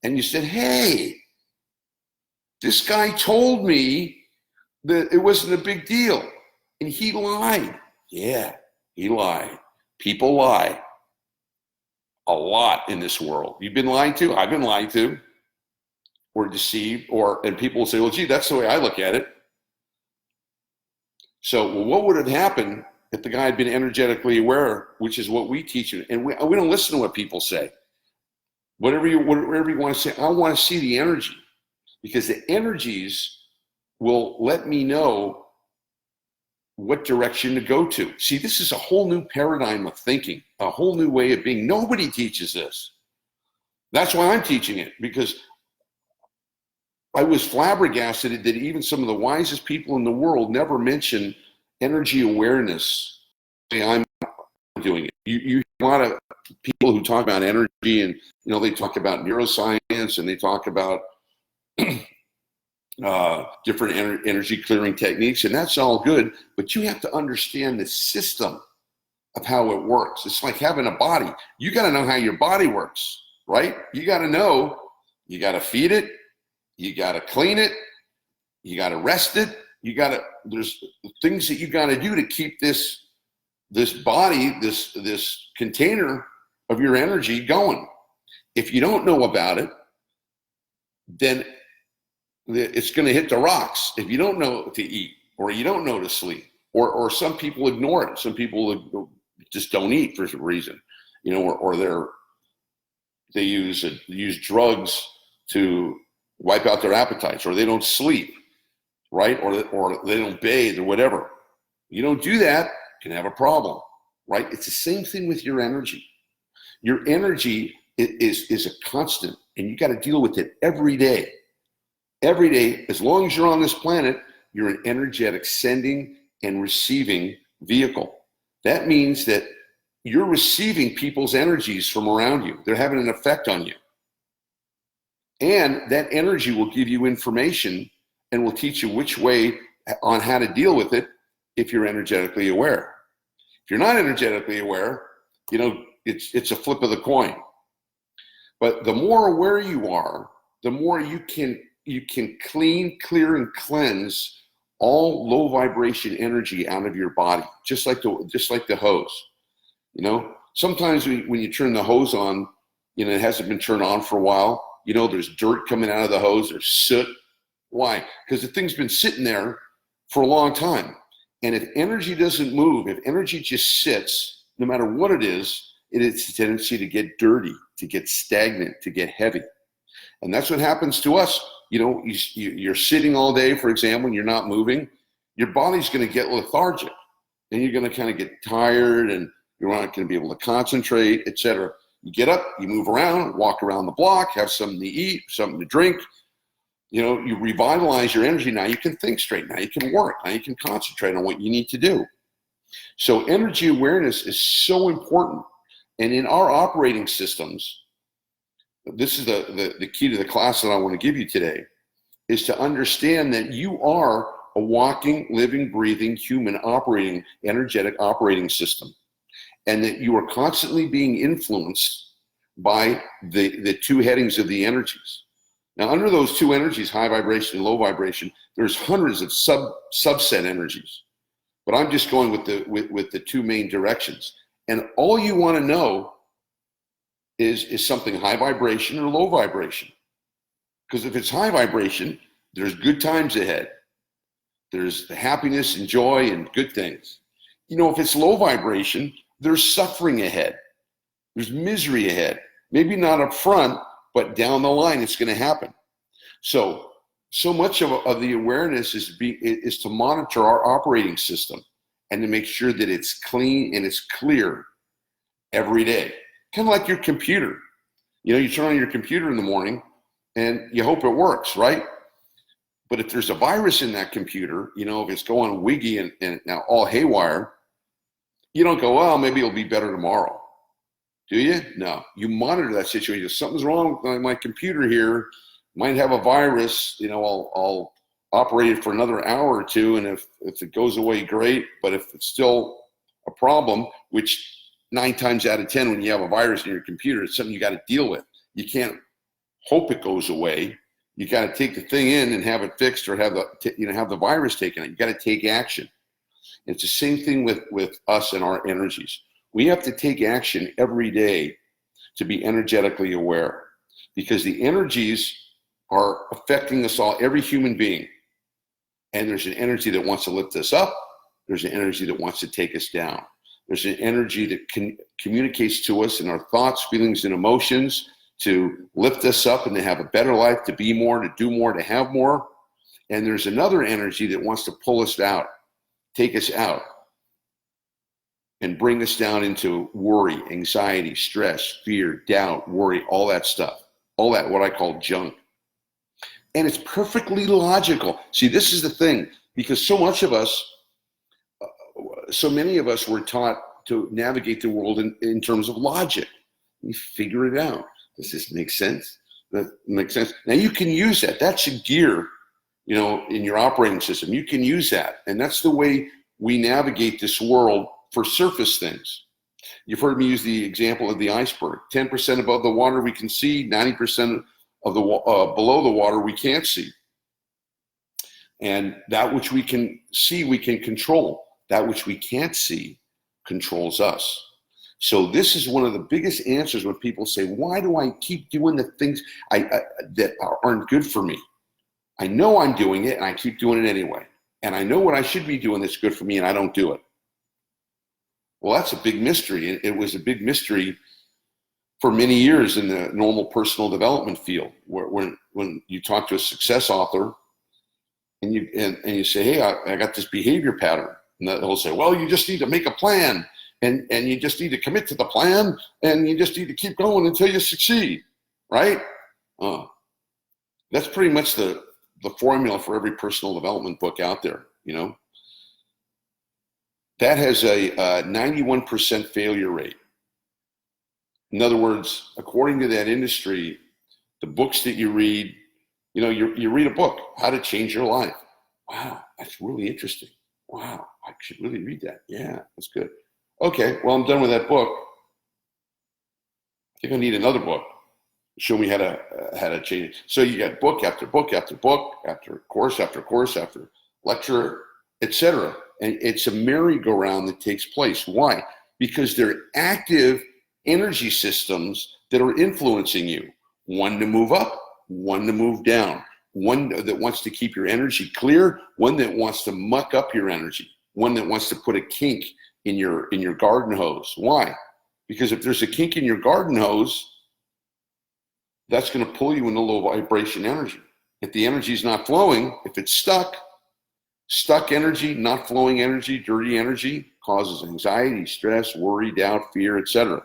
and you said, hey, this guy told me that it wasn't a big deal, and he lied. Yeah, he lied. People lie a lot in this world. You've been lied to. I've been lied to, or deceived, and people will say, well, gee, that's the way I look at it. So, what would have happened if the guy had been energetically aware, which is what we teach you? And we don't listen to what people say. Whatever you want to say, I want to see the energy, because the energies will let me know what direction to go to. See, this is a whole new paradigm of thinking, a whole new way of being. Nobody teaches this. That's why I'm teaching it, because I was flabbergasted that even some of the wisest people in the world never mention energy awareness. I'm doing it. You hear a lot of people who talk about energy, and they talk about neuroscience, and they talk about different energy clearing techniques, and that's all good, but you have to understand the system of how it works. It's like having a body. You got to know how your body works, right? You got to know, you got to feed it, you got to clean it, you got to rest it, there's things that you got to do to keep this body, this container of your energy going. If you don't know about it, then it's going to hit the rocks. If you don't know to eat, or you don't know to sleep, or some people ignore it. Some people just don't eat for some reason, or they use drugs to wipe out their appetites, or they don't sleep, right? Or they don't bathe, or whatever. You don't do that, you can have a problem, right? It's the same thing with your energy. Your energy is a constant, and you got to deal with it every day. Every day, as long as you're on this planet, you're an energetic sending and receiving vehicle. That means that you're receiving people's energies from around you. They're having an effect on you. And that energy will give you information and will teach you which way on how to deal with it if you're energetically aware. If you're not energetically aware, it's a flip of the coin. But the more aware you are, the more you can clean, clear, and cleanse all low vibration energy out of your body, just like the hose. Sometimes when you turn the hose on, it hasn't been turned on for a while. There's dirt coming out of the hose. There's soot. Why? Because the thing's been sitting there for a long time. And if energy doesn't move, if energy just sits, no matter what it is, it has a tendency to get dirty, to get stagnant, to get heavy. And that's what happens to us. You're sitting all day, for example, and you're not moving. Your body's going to get lethargic, and you're going to kind of get tired, and you're not going to be able to concentrate, etc. You get up, you move around, walk around the block, have something to eat, something to drink. You revitalize your energy. Now you can think straight. Now you can work. Now you can concentrate on what you need to do. So energy awareness is so important. And in our operating systems, this is the key to the class that I want to give you today, is to understand that you are a walking, living, breathing, human energetic operating system. And that you are constantly being influenced by the two headings of the energies. Now, under those two energies, high vibration and low vibration, there's hundreds of subset energies. But I'm just going with the two main directions. And all you want to know is something high vibration or low vibration. Because if it's high vibration, there's good times ahead. There's the happiness and joy and good things. If it's low vibration, there's suffering ahead. There's misery ahead. Maybe not up front, but down the line, it's going to happen. So much of the awareness is to monitor our operating system and to make sure that it's clean and it's clear every day. Kind of like your computer. You turn on your computer in the morning and you hope it works, right? But if there's a virus in that computer, if it's going wiggy and now all haywire, you don't go, well, maybe it'll be better tomorrow. Do you? No. You monitor that situation. If something's wrong with my computer here, might have a virus, I'll operate it for another hour or two, and if it goes away, great. But if it's still a problem, which 9 times out of 10 when you have a virus in your computer, it's something you got to deal with. You can't hope it goes away. You got to take the thing in and have it fixed, or have the virus taken out. You got to take action. It's the same thing with us and our energies. We have to take action every day to be energetically aware, because the energies are affecting us all, every human being. And there's an energy that wants to lift us up. There's an energy that wants to take us down. There's an energy that communicates to us in our thoughts, feelings, and emotions to lift us up and to have a better life, to be more, to do more, to have more. And there's another energy that wants to pull us out, take us out, and bring us down into worry, anxiety, stress, fear, doubt, worry, all that stuff, all that what I call junk. And it's perfectly logical. See, this is the thing, because so many of us were taught to navigate the world in terms of logic. You figure it out. Does this make sense? That makes sense. Now you can use that. That's a gear, in your operating system. You can use that. And that's the way we navigate this world for surface things. You've heard me use the example of the iceberg. 10% above the water we can see, 90% of the below the water we can't see. And that which we can see, we can control. That which we can't see controls us. So this is one of the biggest answers when people say, why do I keep doing the things that aren't good for me? I know I'm doing it and I keep doing it anyway. And I know what I should be doing that's good for me and I don't do it. Well, that's a big mystery. It was a big mystery for many years in the normal personal development field, where when you talk to a success author and you say, hey, I got this behavior pattern. And they'll say, well, you just need to make a plan and you just need to commit to the plan and you just need to keep going until you succeed, right? That's pretty much the formula for every personal development book out there, That has a 91% failure rate. In other words, according to that industry, the books that you read. You know, you read a book, How to Change Your Life. Wow, that's really interesting. Wow, I should really read that. Yeah, that's good. Okay, well, I'm done with that book. I think I need another book. Show me how to change it. So you got book after book after book, after course after course, after lecture, etc. And it's a merry-go-round that takes place. Why? Because they're active energy systems that are influencing you. One to move up, one to move down, one that wants to keep your energy clear, one that wants to muck up your energy, one that wants to put a kink in your garden hose. Why? Because if there's a kink in your garden hose, that's going to pull you into low vibration energy. If the energy is not flowing, if it's stuck energy, not flowing energy, dirty energy causes anxiety, stress, worry, doubt, fear, etc.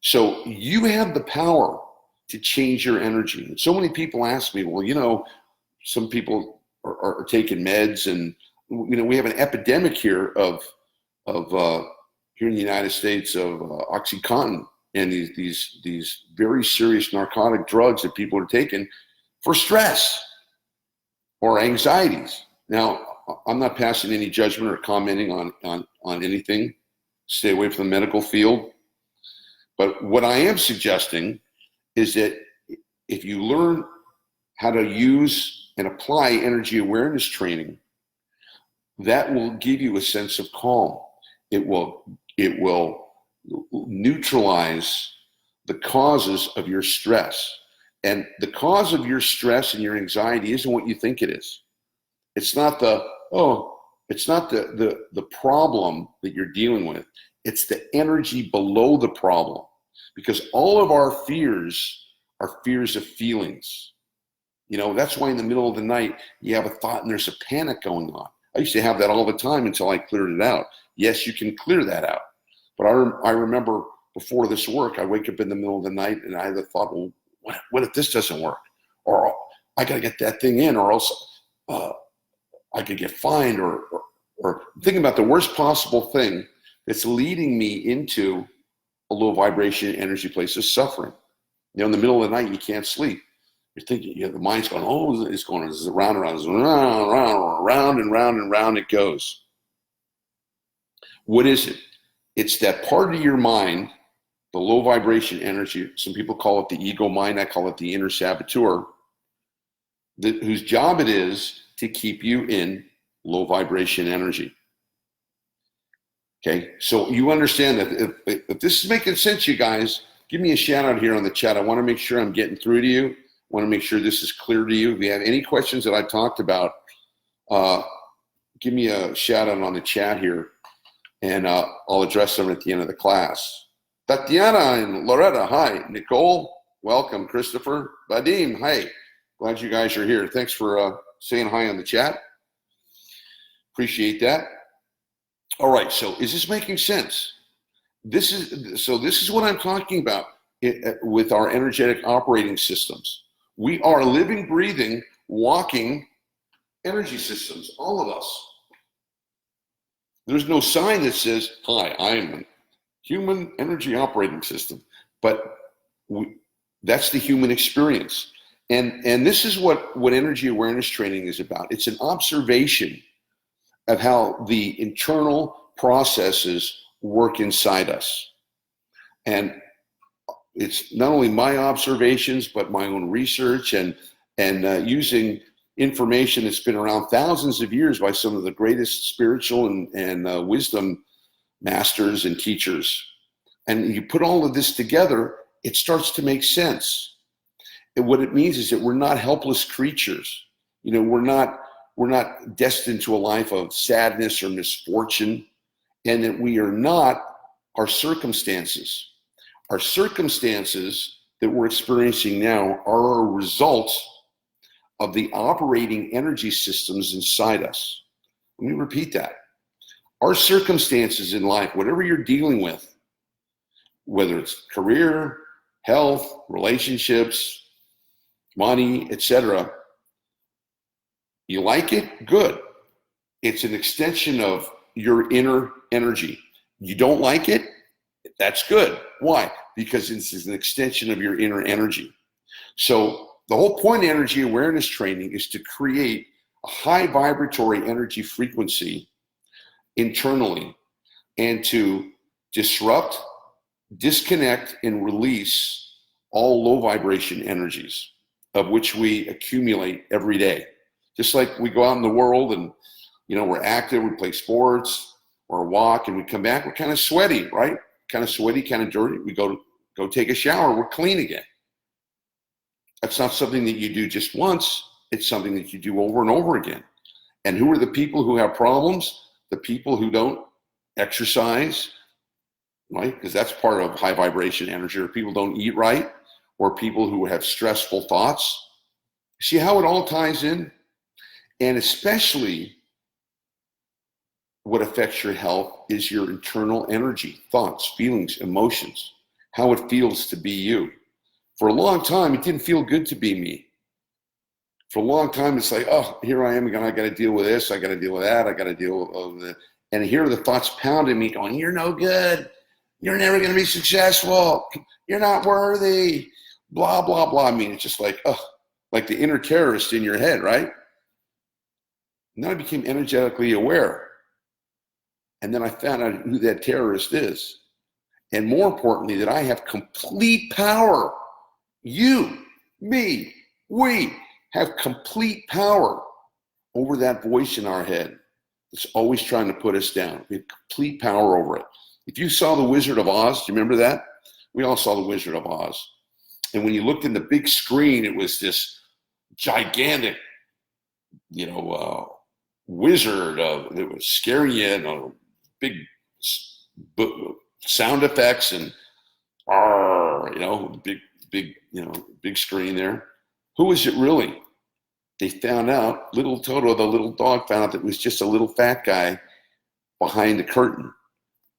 So you have the power to change your energy. And so many people ask me, well, you know, some people are taking meds, and you know, we have an epidemic here of here in the United States of OxyContin and these very serious narcotic drugs that people are taking for stress or anxieties. Now, I'm not passing any judgment or commenting on anything. Stay away from the medical field. But what I am suggesting is that if you learn how to use and apply energy awareness training, that will give you a sense of calm. It will neutralize the causes of your stress. And the cause of your stress and your anxiety isn't what you think it is. It's not the problem that you're dealing with. It's the energy below the problem. Because all of our fears are fears of feelings. You know, that's why in the middle of the night, you have a thought and there's a panic going on. I used to have that all the time until I cleared it out. Yes, you can clear that out. But I remember before this work, I wake up in the middle of the night and I had the thought, well, what if this doesn't work? Or I got to get that thing in, or else I could get fined, or thinking about the worst possible thing that's leading me into a low vibration energy place of suffering. You know, in the middle of the night, you can't sleep. You're thinking, you know, the mind's going, oh, it's going round and round, round and round and round it goes. What is it? It's that part of your mind, the low vibration energy. Some people call it the ego mind. I call it the inner saboteur, whose job it is to keep you in low vibration energy. Okay, so you understand that if this is making sense, you guys, give me a shout out here on the chat. I want to make sure I'm getting through to you. I want to make sure this is clear to you. If you have any questions that I talked about, give me a shout out on the chat here, and I'll address them at the end of the class. Tatiana and Loretta, hi. Nicole, welcome. Christopher, Vadim, hi. Glad you guys are here. Thanks for saying hi on the chat. Appreciate that. All right, so is this making sense? This is what I'm talking about with our energetic operating systems. We are living, breathing, walking energy systems, all of us. There's no sign that says, hi, I am a human energy operating system, but that's the human experience. And this is what energy awareness training is about. It's an observation of how the internal processes work inside us. And it's not only my observations, but my own research and using information that's been around thousands of years by some of the greatest spiritual and wisdom masters and teachers. And you put all of this together, it starts to make sense. And what it means is that we're not helpless creatures. You know, we're not destined to a life of sadness or misfortune, and that we are not our circumstances. Our circumstances that we're experiencing now are a result of the operating energy systems inside us. Let me repeat that. Our circumstances in life, whatever you're dealing with, whether it's career, health, relationships, money, etc., you like it? Good. It's an extension of your inner energy. You don't like it? That's good. Why? Because this is an extension of your inner energy. So the whole point of energy awareness training is to create a high vibratory energy frequency internally and to disrupt, disconnect, and release all low vibration energies of which we accumulate every day. Just like we go out in the world and, we're active, we play sports or walk, and we come back, we're kind of sweaty, right? Kind of sweaty, kind of dirty. We go take a shower, we're clean again. That's not something that you do just once. It's something that you do over and over again. And who are the people who have problems? The people who don't exercise, right? Because that's part of high vibration energy. Or people don't eat right, or people who have stressful thoughts. See how it all ties in? And especially what affects your health is your internal energy, thoughts, feelings, emotions, how it feels to be you. For a long time, it didn't feel good to be me. For a long time, it's like, oh, here I am again. I got to deal with this. I got to deal with that. I got to deal with it. And here are the thoughts pounding me going, you're no good. You're never going to be successful. You're not worthy. Blah, blah, blah. I mean, it's just like, oh, like the inner terrorist in your head, right? And then I became energetically aware. And then I found out who that terrorist is. And more importantly, that I have complete power. You, me, we have complete power over that voice in our head that's always trying to put us down. We have complete power over it. If you saw The Wizard of Oz, do you remember that? We all saw The Wizard of Oz. And when you looked in the big screen, it was this gigantic, wizard that was scaring you, and big sound effects and big screen there. Who was it really? They found out, little Toto, the little dog, found out that it was just a little fat guy behind the curtain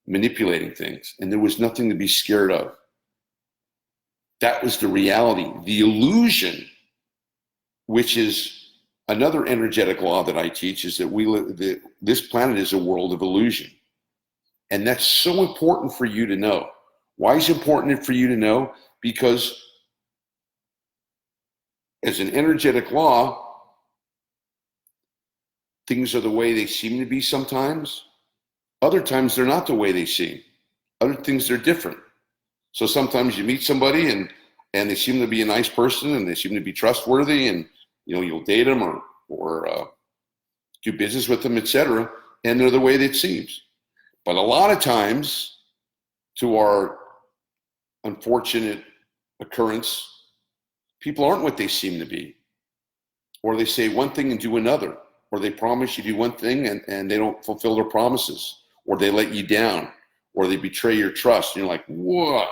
manipulating things, and there was nothing to be scared of. That was the reality. The illusion, which is another energetic law that I teach, is that this planet is a world of illusion. And that's so important for you to know. Why is it important for you to know? Because as an energetic law, things are the way they seem to be sometimes. Other times they're not the way they seem. Other things they're different. So sometimes you meet somebody and they seem to be a nice person and they seem to be trustworthy, and you'll date them or do business with them, etc. And they're the way that it seems. But a lot of times, to our unfortunate occurrence, people aren't what they seem to be. Or they say one thing and do another. Or they promise you do one thing and they don't fulfill their promises. Or they let you down. Or they betray your trust. And you're like, what?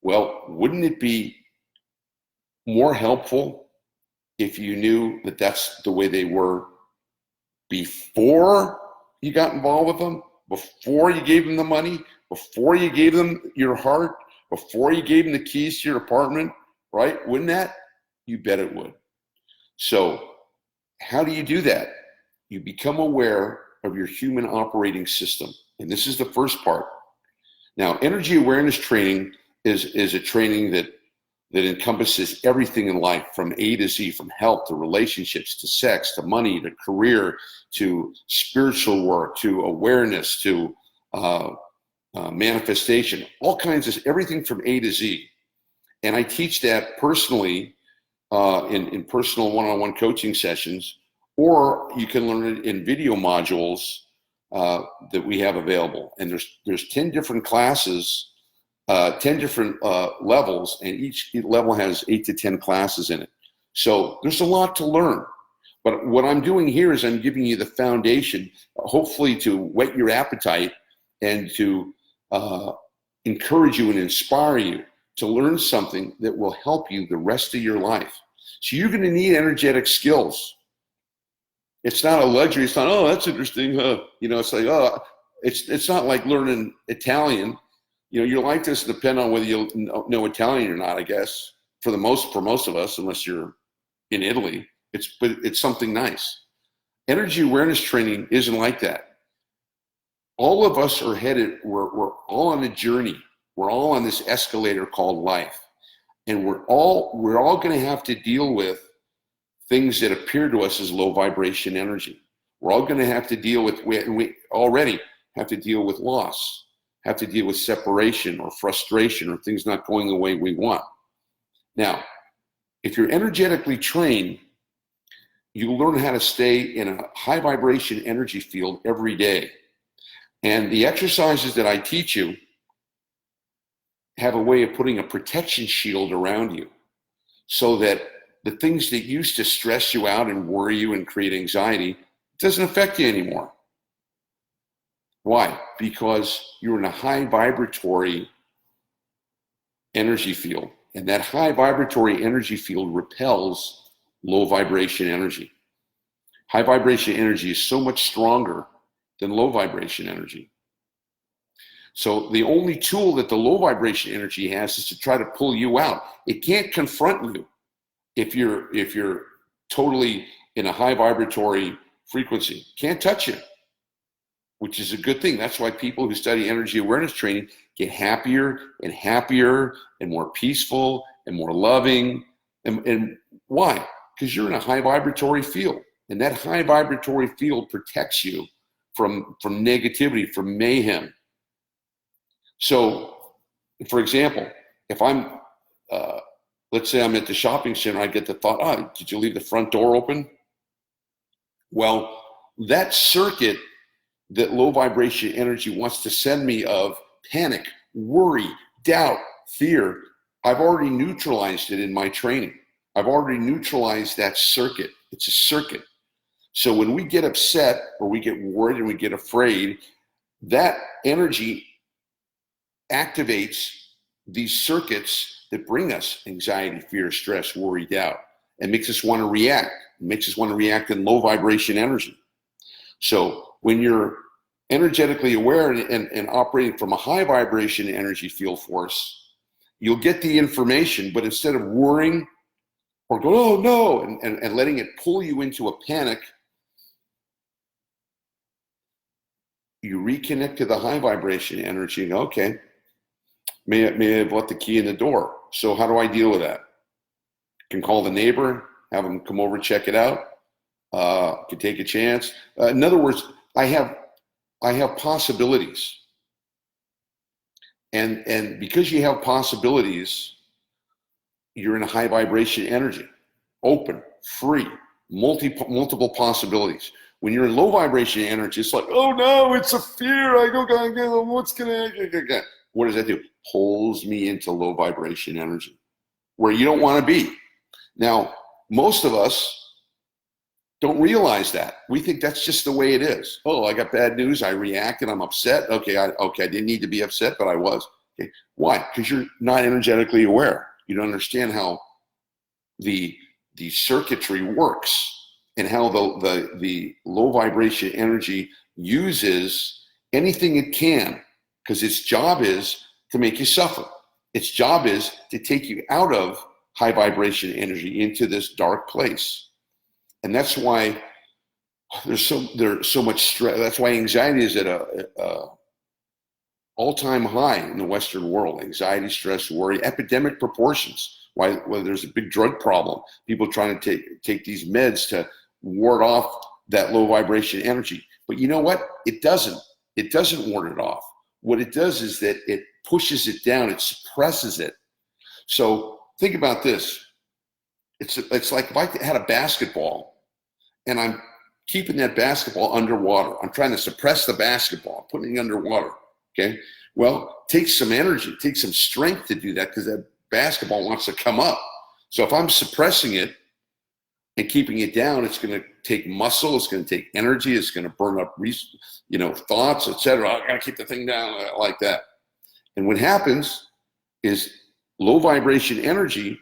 Well, wouldn't it be more helpful if you knew that that's the way they were before you got involved with them? Before you gave them the money? Before you gave them your heart? Before you gave them the keys to your apartment? Right? Wouldn't that? You bet it would. So how do you do that? You become aware of your human operating system. And this is the first part. Now, energy awareness training is a training that encompasses everything in life, from A to Z, from health to relationships to sex to money to career to spiritual work to awareness to manifestation, all kinds of everything from A to Z. And I teach that personally in personal one-on-one coaching sessions, or you can learn it in video modules that we have available. And there's 10 different classes, 10 different levels, and each level has 8 to 10 classes in it. So there's a lot to learn. But what I'm doing here is I'm giving you the foundation, hopefully to whet your appetite and to encourage you and inspire you to learn something that will help you the rest of your life. So you're going to need energetic skills. It's not a luxury. It's not, oh, that's interesting. It's like, oh, it's not like learning Italian. Your life doesn't depend on whether you know Italian or not, I guess, for most of us, unless you're in Italy. But it's something nice. Energy awareness training isn't like that. All of us are headed, we're all on a journey. We're all on this escalator called life. And we're all going to have to deal with things that appear to us as low vibration energy. We're all going to have to deal with, we already have to deal with loss, have to deal with separation or frustration or things not going the way we want. Now, if you're energetically trained, you learn how to stay in a high vibration energy field every day. And the exercises that I teach you have a way of putting a protection shield around you so that the things that used to stress you out and worry you and create anxiety doesn't affect you anymore. Why? Because you're in a high vibratory energy field, and that high vibratory energy field repels low vibration energy. High vibration energy is so much stronger than low vibration energy. So the only tool that the low vibration energy has is to try to pull you out. It can't confront you if you're totally in a high vibratory frequency. Can't touch you, which is a good thing. That's why people who study energy awareness training get happier and more peaceful and more loving. And why? Because you're in a high vibratory field, and that high vibratory field protects you from negativity, from mayhem. So, for example, if I'm, let's say I'm at the shopping center, I get the thought, oh, did you leave the front door open? Well, that circuit that low vibration energy wants to send me of panic, worry, doubt, fear, I've already neutralized it in my training. I've already neutralized that circuit. It's a circuit. So when we get upset or we get worried and we get afraid, that energy activates these circuits that bring us anxiety, fear, stress, worry, doubt, and makes us want to react. It makes us want to react in low vibration energy. So when you're energetically aware and operating from a high vibration energy field force, you'll get the information, but instead of worrying or going, oh no, and letting it pull you into a panic, you reconnect to the high vibration energy and go, okay, may have left the key in the door. So how do I deal with that? Can call the neighbor, have them come over, check it out. Can take a chance. In other words, I have possibilities. And because you have possibilities, you're in a high vibration energy, open, free, multiple possibilities. When you're in low vibration energy, it's like, oh no, it's a fear. I go, what's gonna happen? What does that do? Pulls me into low vibration energy where you don't want to be. Now, most of us don't realize that. We think that's just the way it is. Oh, I got bad news. I react and I'm upset. Okay, I didn't need to be upset, but I was. Okay, why? Because you're not energetically aware. You don't understand how the circuitry works and how the low vibration energy uses anything it can, because its job is to make you suffer. Its job is to take you out of high vibration energy into this dark place. And that's why there's so much stress. That's why anxiety is at a all-time high in the Western world. Anxiety, stress, worry, epidemic proportions. Why there's a big drug problem. People trying to take these meds to ward off that low vibration energy. But you know what? It doesn't ward it off. What it does is that it pushes it down. It suppresses it. So think about this. It's like if I had a basketball and I'm keeping that basketball underwater. I'm trying to suppress the basketball, putting it underwater. Okay. Well, it takes some energy, it takes some strength to do that because that basketball wants to come up. So if I'm suppressing it and keeping it down, it's going to take muscle, it's going to take energy, it's going to burn up, thoughts, etc. I got to keep the thing down like that. And what happens is low vibration energy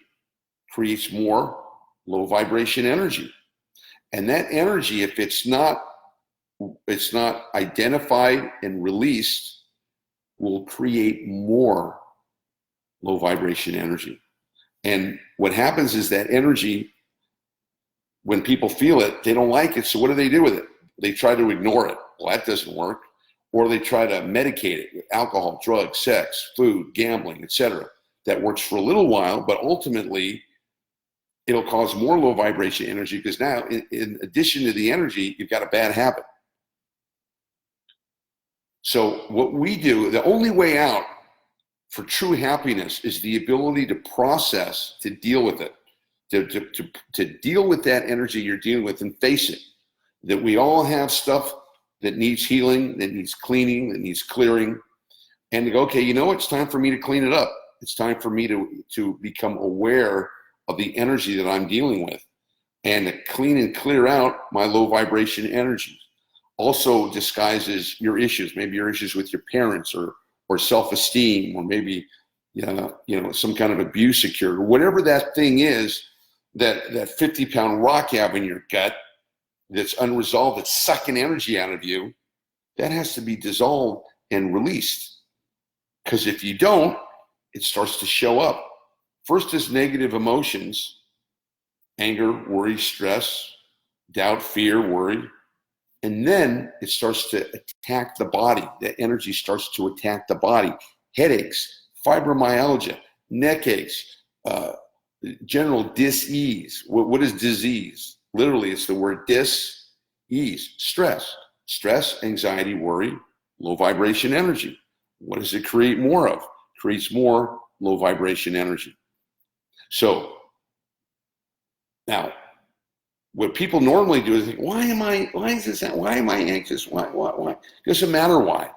creates more low vibration energy. And that energy, if it's not identified and released, will create more low vibration energy. And what happens is that energy, when people feel it, they don't like it. So what do they do with it? They try to ignore it. Well, that doesn't work. Or they try to medicate it with alcohol, drugs, sex, food, gambling, etc. that works for a little while, but ultimately it'll cause more low vibration energy, because now in addition to the energy, you've got a bad habit. So what we do, the only way out for true happiness is the ability to process, to deal with it, to deal with that energy you're dealing with and face it. That we all have stuff that needs healing, that needs cleaning, that needs clearing, and to go, okay, you know, it's time for me to clean it up. It's time for me to become aware of the energy that I'm dealing with, and to clean and clear out my low vibration energies. Also disguises your issues, maybe your issues with your parents, or self-esteem, or maybe some kind of abuse occurred, or whatever that thing is, that 50-pound rock you have in your gut that's unresolved, that's sucking energy out of you. That has to be dissolved and released, because if you don't, it starts to show up. First is negative emotions: anger, worry, stress, doubt, fear, worry. And then it starts to attack the body. That energy starts to attack the body. Headaches, fibromyalgia, neck aches, general dis-ease. What is disease? Literally, it's the word dis-ease. Stress, anxiety, worry, low vibration energy. What does it create more of? It creates more low vibration energy. So now, what people normally do is think, why is this, why am I anxious? Why? It doesn't matter why.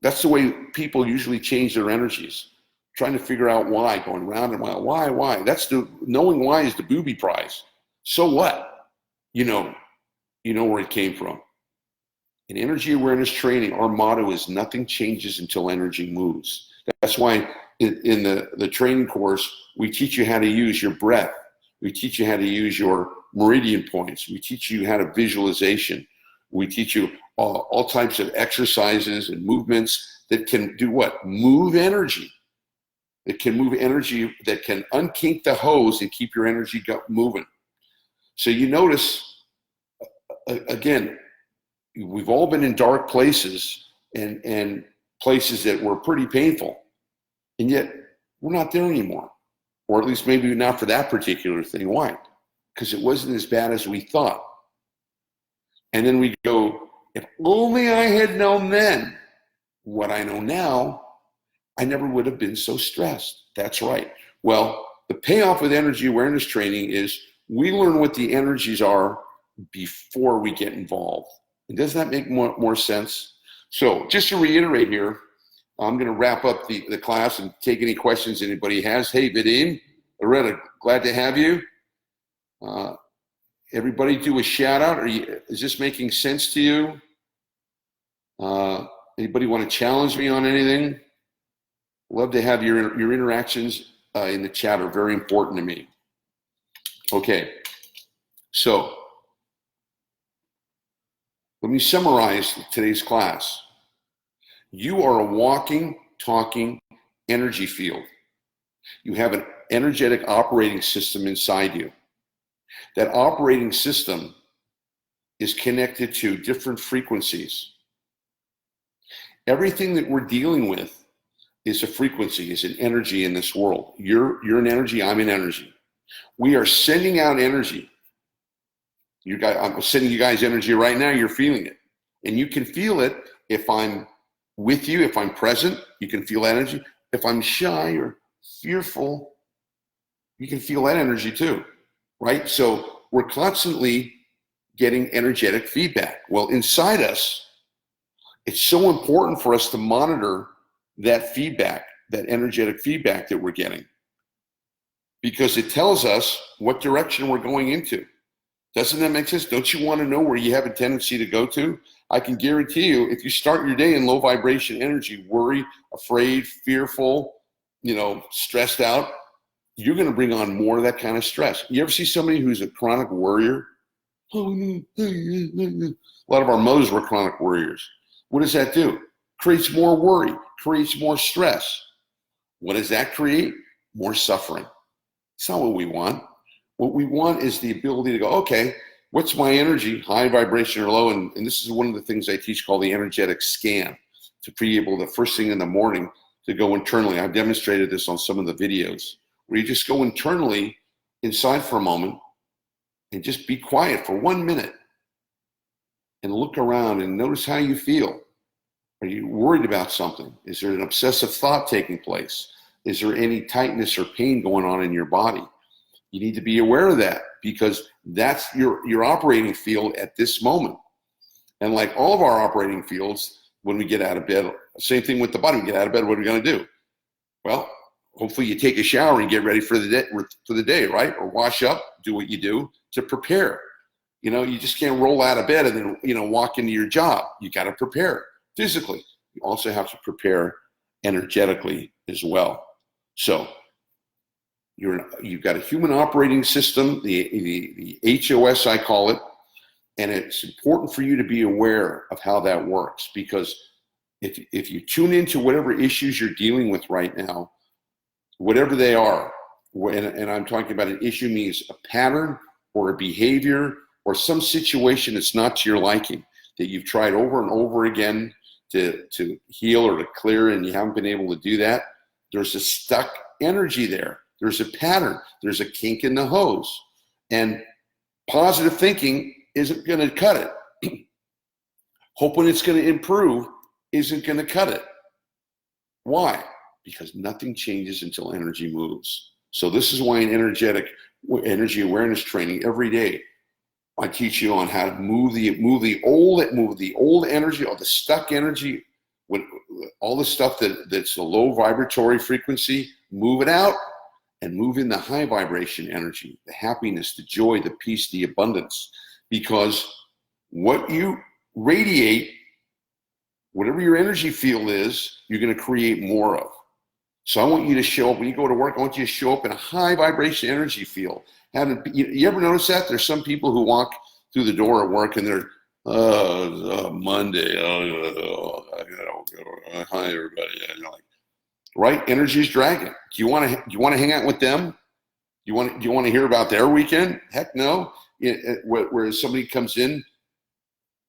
That's the way people usually change their energies, trying to figure out why, going round and round. Why? Knowing why is the booby prize. So what? You know where it came from. In energy awareness training, our motto is nothing changes until energy moves. That's why in the training course, we teach you how to use your breath. We teach you how to use your meridian points. We teach you how to visualization. We teach you all types of exercises and movements that can do what? Move energy. That can move energy, that can unkink the hose and keep your energy moving. So you notice, again, we've all been in dark places and places that were pretty painful, and yet we're not there anymore. Or at least maybe not for that particular thing. Why? Because it wasn't as bad as we thought. And then we go, if only I had known then what I know now, I never would have been so stressed. That's right. Well, the payoff with energy awareness training is we learn what the energies are before we get involved. And does that make more sense? So just to reiterate here, I'm going to wrap up the class and take any questions anybody has. Hey, Vadim, Loretta, glad to have you. Everybody do a shout out. Is this making sense to you? Anybody want to challenge me on anything? Love to have your interactions in the chat, are very important to me. Okay, so let me summarize today's class. You are a walking, talking energy field. You have an energetic operating system inside you. That operating system is connected to different frequencies. Everything that we're dealing with is a frequency, is an energy in this world. You're an energy, I'm an energy. We are sending out energy. I'm sending you guys energy right now, you're feeling it. And you can feel it if I'm with you, if I'm present, you can feel that energy. If I'm shy or fearful, you can feel that energy too, right? So we're constantly getting energetic feedback. Well, inside us, it's so important for us to monitor that feedback, that energetic feedback that we're getting, because it tells us what direction we're going into. Doesn't that make sense? Don't you want to know where you have a tendency to go to? I can guarantee you, if you start your day in low vibration energy, worry, afraid, fearful, stressed out, you're going to bring on more of that kind of stress. You ever see somebody who's a chronic worrier? A lot of our mothers were chronic worriers. What does that do? Creates more worry, creates more stress. What does that create? More suffering. It's not what we want. What we want is the ability to go, okay, what's my energy, high vibration or low? And this is one of the things I teach called the energetic scan, to be able to, first thing in the morning, to go internally. I've demonstrated this on some of the videos where you just go internally inside for a moment and just be quiet for 1 minute and look around and notice how you feel. Are you worried about something? Is there an obsessive thought taking place? Is there any tightness or pain going on in your body? You need to be aware of that because that's your operating field at this moment. And like all of our operating fields, when we get out of bed, same thing with the body. We get out of bed, what are we going to do? Well, hopefully you take a shower and get ready for the day, right? Or wash up, do what you do to prepare. You know, you just can't roll out of bed and then, you know, walk into your job. You got to prepare physically. You also have to prepare energetically as well. So you've got a human operating system, the HOS I call it, and it's important for you to be aware of how that works, because if you tune into whatever issues you're dealing with right now, whatever they are, and I'm talking about an issue means a pattern or a behavior or some situation that's not to your liking that you've tried over and over again to heal or to clear and you haven't been able to do that, there's a stuck energy there. There's a pattern. There's a kink in the hose. And positive thinking isn't going to cut it. Hoping it's going to improve isn't going to cut it. Why? Because nothing changes until energy moves. So this is why in energy awareness training every day, I teach you on how to move the old energy, all the stuck energy, with all the stuff that's a low vibratory frequency, move it out and move in the high vibration energy, the happiness, the joy, the peace, the abundance. Because what you radiate, whatever your energy field is, you're going to create more of. So I want you to show up, when you go to work, I want you to show up in a high vibration energy field. You ever notice that? There's some people who walk through the door at work and they're, Monday, hi everybody. And you're like, right? Energy's dragging. Do you want to hang out with them? Do you want to hear about their weekend? Heck no. Whereas somebody comes in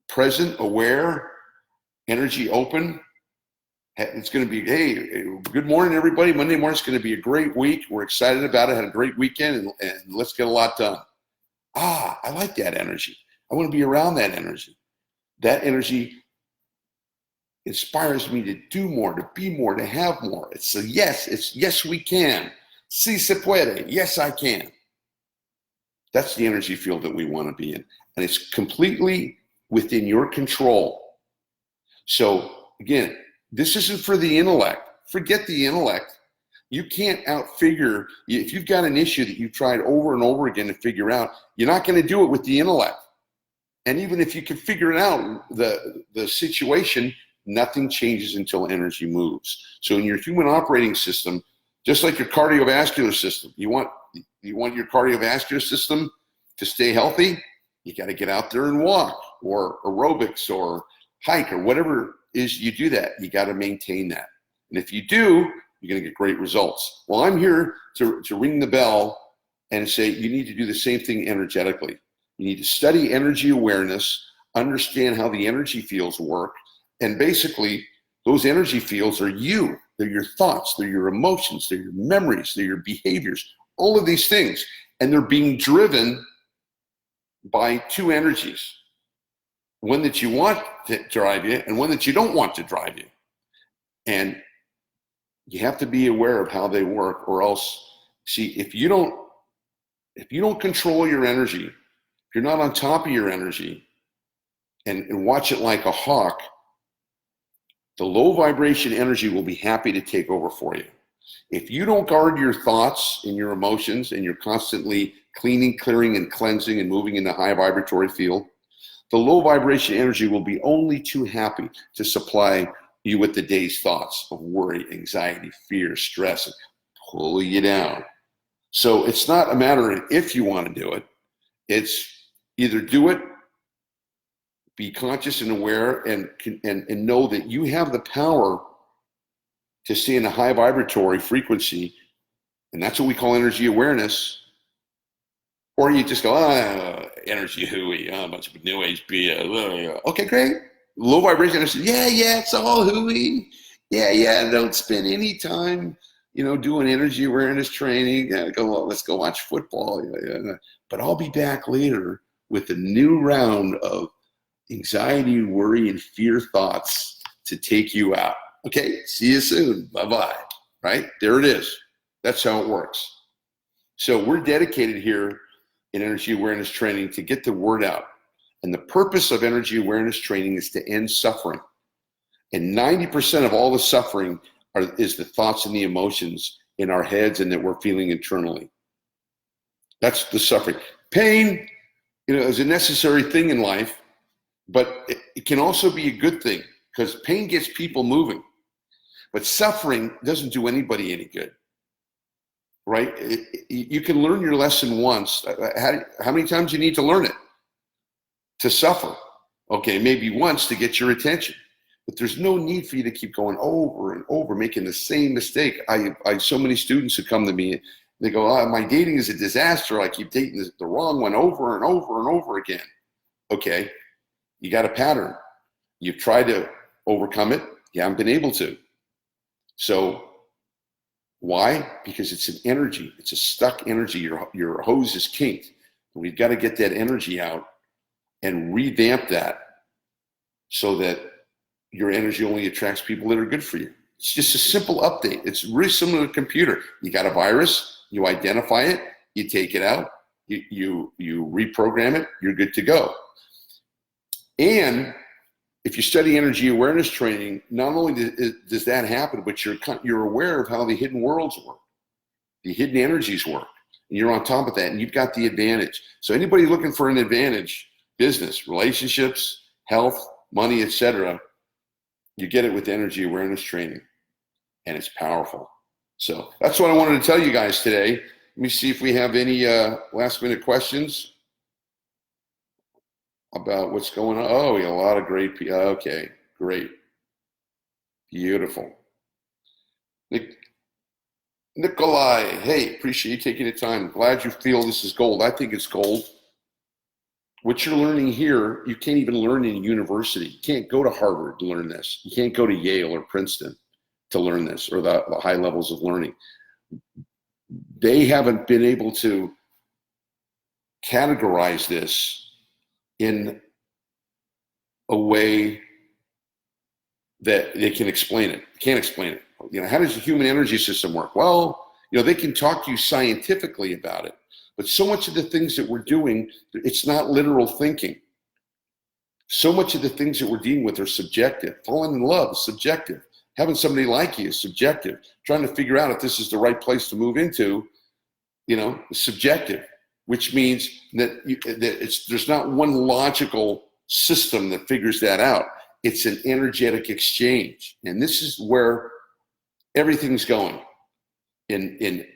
present, aware, energy open, it's going to be, hey, good morning, everybody. Monday morning is going to be a great week. We're excited about it. Had a great weekend, and let's get a lot done. I like that energy. I want to be around that energy. That energy inspires me to do more, to be more, to have more. It's a yes. It's yes, we can. Si se puede. Yes, I can. That's the energy field that we want to be in. And it's completely within your control. So again, this isn't for the intellect. Forget the intellect. You can't outfigure, if you've got an issue that you've tried over and over again to figure out, you're not going to do it with the intellect. And even if you can figure it out, the situation, nothing changes until energy moves. So in your human operating system, just like your cardiovascular system, you want your cardiovascular system to stay healthy, you got to get out there and walk or aerobics or hike or whatever is you do that. You got to maintain that. And if you do, you're going to get great results. Well, I'm here to ring the bell and say you need to do the same thing energetically. You need to study energy awareness, understand how the energy fields work, and basically those energy fields are you. They're your thoughts, they're your emotions, they're your memories, they're your behaviors, all of these things. And they're being driven by two energies. One that you want to drive you and one that you don't want to drive you. And you have to be aware of how they work, or else, see, if you don't control your energy, if you're not on top of your energy and watch it like a hawk, the low vibration energy will be happy to take over for you. If you don't guard your thoughts and your emotions and you're constantly cleaning, clearing, and cleansing and moving in the high vibratory field, the low vibration energy will be only too happy to supply you with the day's thoughts of worry, anxiety, fear, stress, and pull you down. So it's not a matter of if you want to do it. It's either do it, be conscious and aware, and know that you have the power to stay in a high vibratory frequency, and that's what we call energy awareness. Or you just go, energy hooey, a bunch of new age BS. Okay, great. Low vibration energy, yeah, it's all hooey. Yeah, don't spend any time, doing energy awareness training. Let's go watch football. Yeah. But I'll be back later with a new round of anxiety, worry, and fear thoughts to take you out. Okay, see you soon. Bye-bye. Right? There it is. That's how it works. So we're dedicated here in energy awareness training to get the word out. And the purpose of energy awareness training is to end suffering. And 90% of all the suffering is the thoughts and the emotions in our heads and that we're feeling internally. That's the suffering. Pain, is a necessary thing in life, but it can also be a good thing because pain gets people moving. But suffering doesn't do anybody any good, right? You can learn your lesson once. How many times do you need to learn it? To suffer. Okay, maybe once to get your attention. But there's no need for you to keep going over and over, making the same mistake. I have so many students who come to me, they go, my dating is a disaster. I keep dating the wrong one over and over and over again. Okay, you got a pattern. You've tried to overcome it. You haven't been able to. So why? Because it's an energy. It's a stuck energy. Your hose is kinked. We've got to get that energy out and revamp that so that your energy only attracts people that are good for you. It's just a simple update. It's really similar to a computer. You got a virus, you identify it, you take it out, you reprogram it, you're good to go. And if you study energy awareness training, not only does that happen, but you're aware of how the hidden worlds work, the hidden energies work, and you're on top of that, and you've got the advantage. So anybody looking for an advantage, business, relationships, health, money, etc., you get it with energy awareness training, and it's powerful. So that's what I wanted to tell you guys today. Let me see if we have any last minute questions about what's going on. Oh, we got a lot of great people. Okay, great. Beautiful. Nikolai, hey, appreciate you taking the time. Glad you feel this is gold. I think it's gold. What you're learning here, you can't even learn in university. You can't go to Harvard to learn this. You can't go to Yale or Princeton to learn this, or the high levels of learning. They haven't been able to categorize this in a way that they can explain it. Can't explain it. How does the human energy system work? Well, they can talk to you scientifically about it. But so much of the things that we're doing, it's not literal thinking. So much of the things that we're dealing with are subjective. Falling in love is subjective. Having somebody like you is subjective. Trying to figure out if this is the right place to move into, is subjective, which means that there's not one logical system that figures that out. It's an energetic exchange. And this is where everything's going. And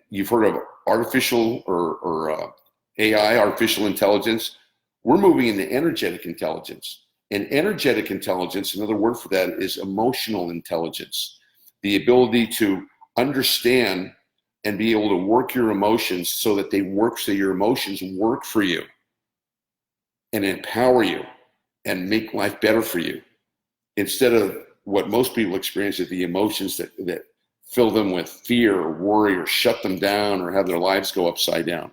you've heard of artificial or AI, artificial intelligence. We're moving into energetic intelligence. And energetic intelligence, another word for that, is emotional intelligence. The ability to understand and be able to work your emotions so that they work, so your emotions work for you and empower you and make life better for you, instead of what most people experience is the emotions that fill them with fear or worry or shut them down or have their lives go upside down.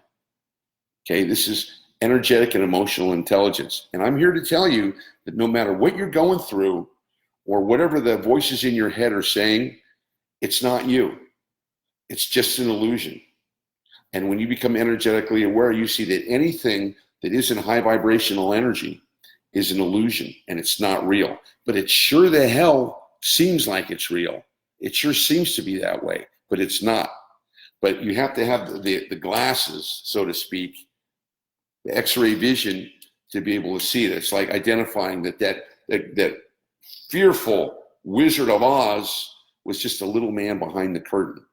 Okay, this is energetic and emotional intelligence. And I'm here to tell you that no matter what you're going through or whatever the voices in your head are saying, it's not you. It's just an illusion. And when you become energetically aware, you see that anything that isn't high vibrational energy is an illusion and it's not real. But it sure the hell seems like it's real. It sure seems to be that way, but it's not. But you have to have the glasses, so to speak, the X-ray vision to be able to see it. It's like identifying that fearful Wizard of Oz was just a little man behind the curtain.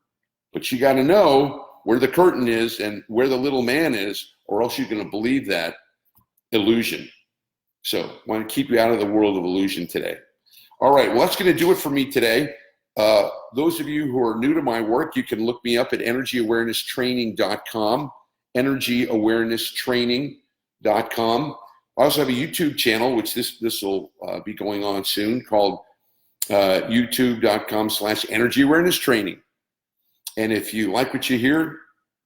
But you got to know where the curtain is and where the little man is, or else you're going to believe that illusion. So I want to keep you out of the world of illusion today. All right, well, that's going to do it for me today. Those of you who are new to my work, you can look me up at energyawarennesstraining.com, energyawarennesstraining.com. I also have a YouTube channel, which this will be going on soon, called youtube.com/energy awareness training. And if you like what you hear,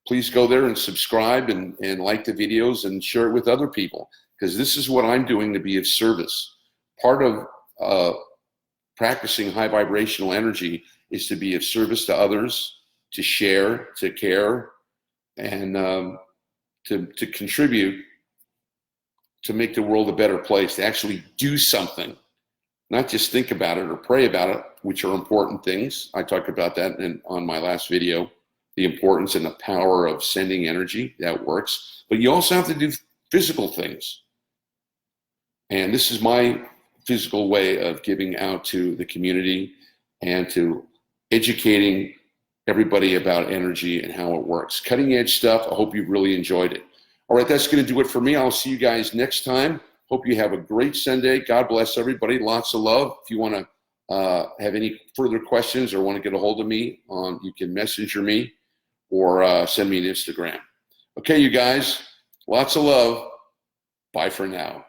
please go there and subscribe and like the videos and share it with other people, because this is what I'm doing to be of service. Part of practicing high vibrational energy is to be of service to others, to share, to care, and to contribute to make the world a better place, to actually do something, not just think about it or pray about it, which are important things. I talked about that on my last video, the importance and the power of sending energy. That works. But you also have to do physical things. And this is my physical way of giving out to the community and to educating everybody about energy and how it works. Cutting edge stuff. I hope you've really enjoyed it. All right, that's going to do it for me. I'll see you guys next time. Hope you have a great Sunday. God bless everybody. Lots of love. If you want to have any further questions or want to get a hold of me, you can messenger me or send me an Instagram. Okay, you guys, lots of love. Bye for now.